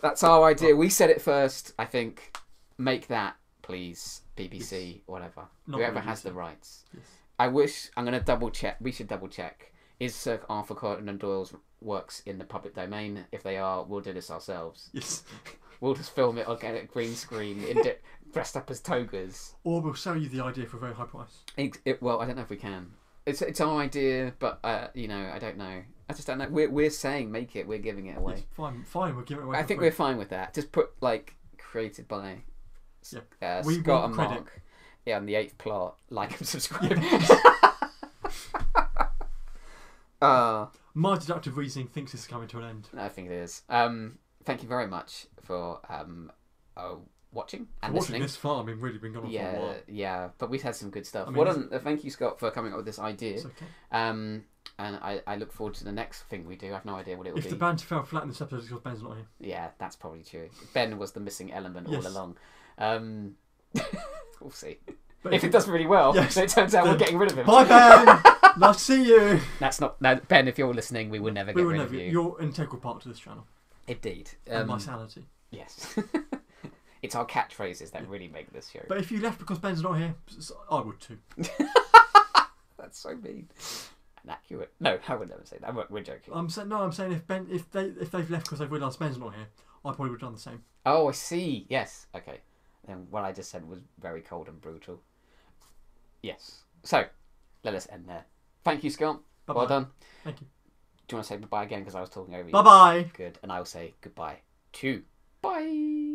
That's our idea. We said it first. I think. Make that, please, BBC, whatever. Not Whoever BBC. has the rights. Yes. I wish. I'm going to double check. We should double check. Is Sir Arthur Conan Doyle's works in the public domain? If they are, we'll do this ourselves. Yes. We'll just film it or get a green screen, dressed up as togas. Or we'll sell you the idea for a very high price. Well, I don't know if we can. It's our idea, but I don't know. I just don't know. We're saying make it. We're giving it away. Yes, fine. We'll give it away. I think we're fine with that. Just put created by we Scott want and credit. Mark. Yeah, on the 8th plot. Like and subscribe. My deductive reasoning thinks this is coming to an end. I think it is. Thank you very much for watching and Watching listening. this far, really been going on for a while. Yeah, but we've had some good stuff. I mean, Well done. Thank you, Scott, for coming up with this idea. It's okay. And I look forward to the next thing we do. I have no idea what it will If be. the band fell flat in this episode, it's because Ben's not here. Yeah, that's probably true. Ben was the missing element Yes. all along. We'll see. But If it does really well, Yes. then it turns out we're getting rid of him. Bye, Ben. Nice to see you. That's not Ben. If you're listening, we will never get rid of you. You're an integral part to this channel Indeed. and my sanity. Yes. It's our catchphrases that really make this show. But if you left because Ben's not here, I would too. That's so mean. Inaccurate. No, I would never say that. We're joking. I'm saying if they've left because they've realised Ben's not here, I probably would have done the same. Oh, I see. Yes. Okay. Then what I just said was very cold and brutal. Yes. So, let us end there. Thank you, Scott. Bye-bye. Well done. Thank you. Do you want to say goodbye again? Because I was talking over you. Bye bye. Good. And I will say goodbye too. Bye.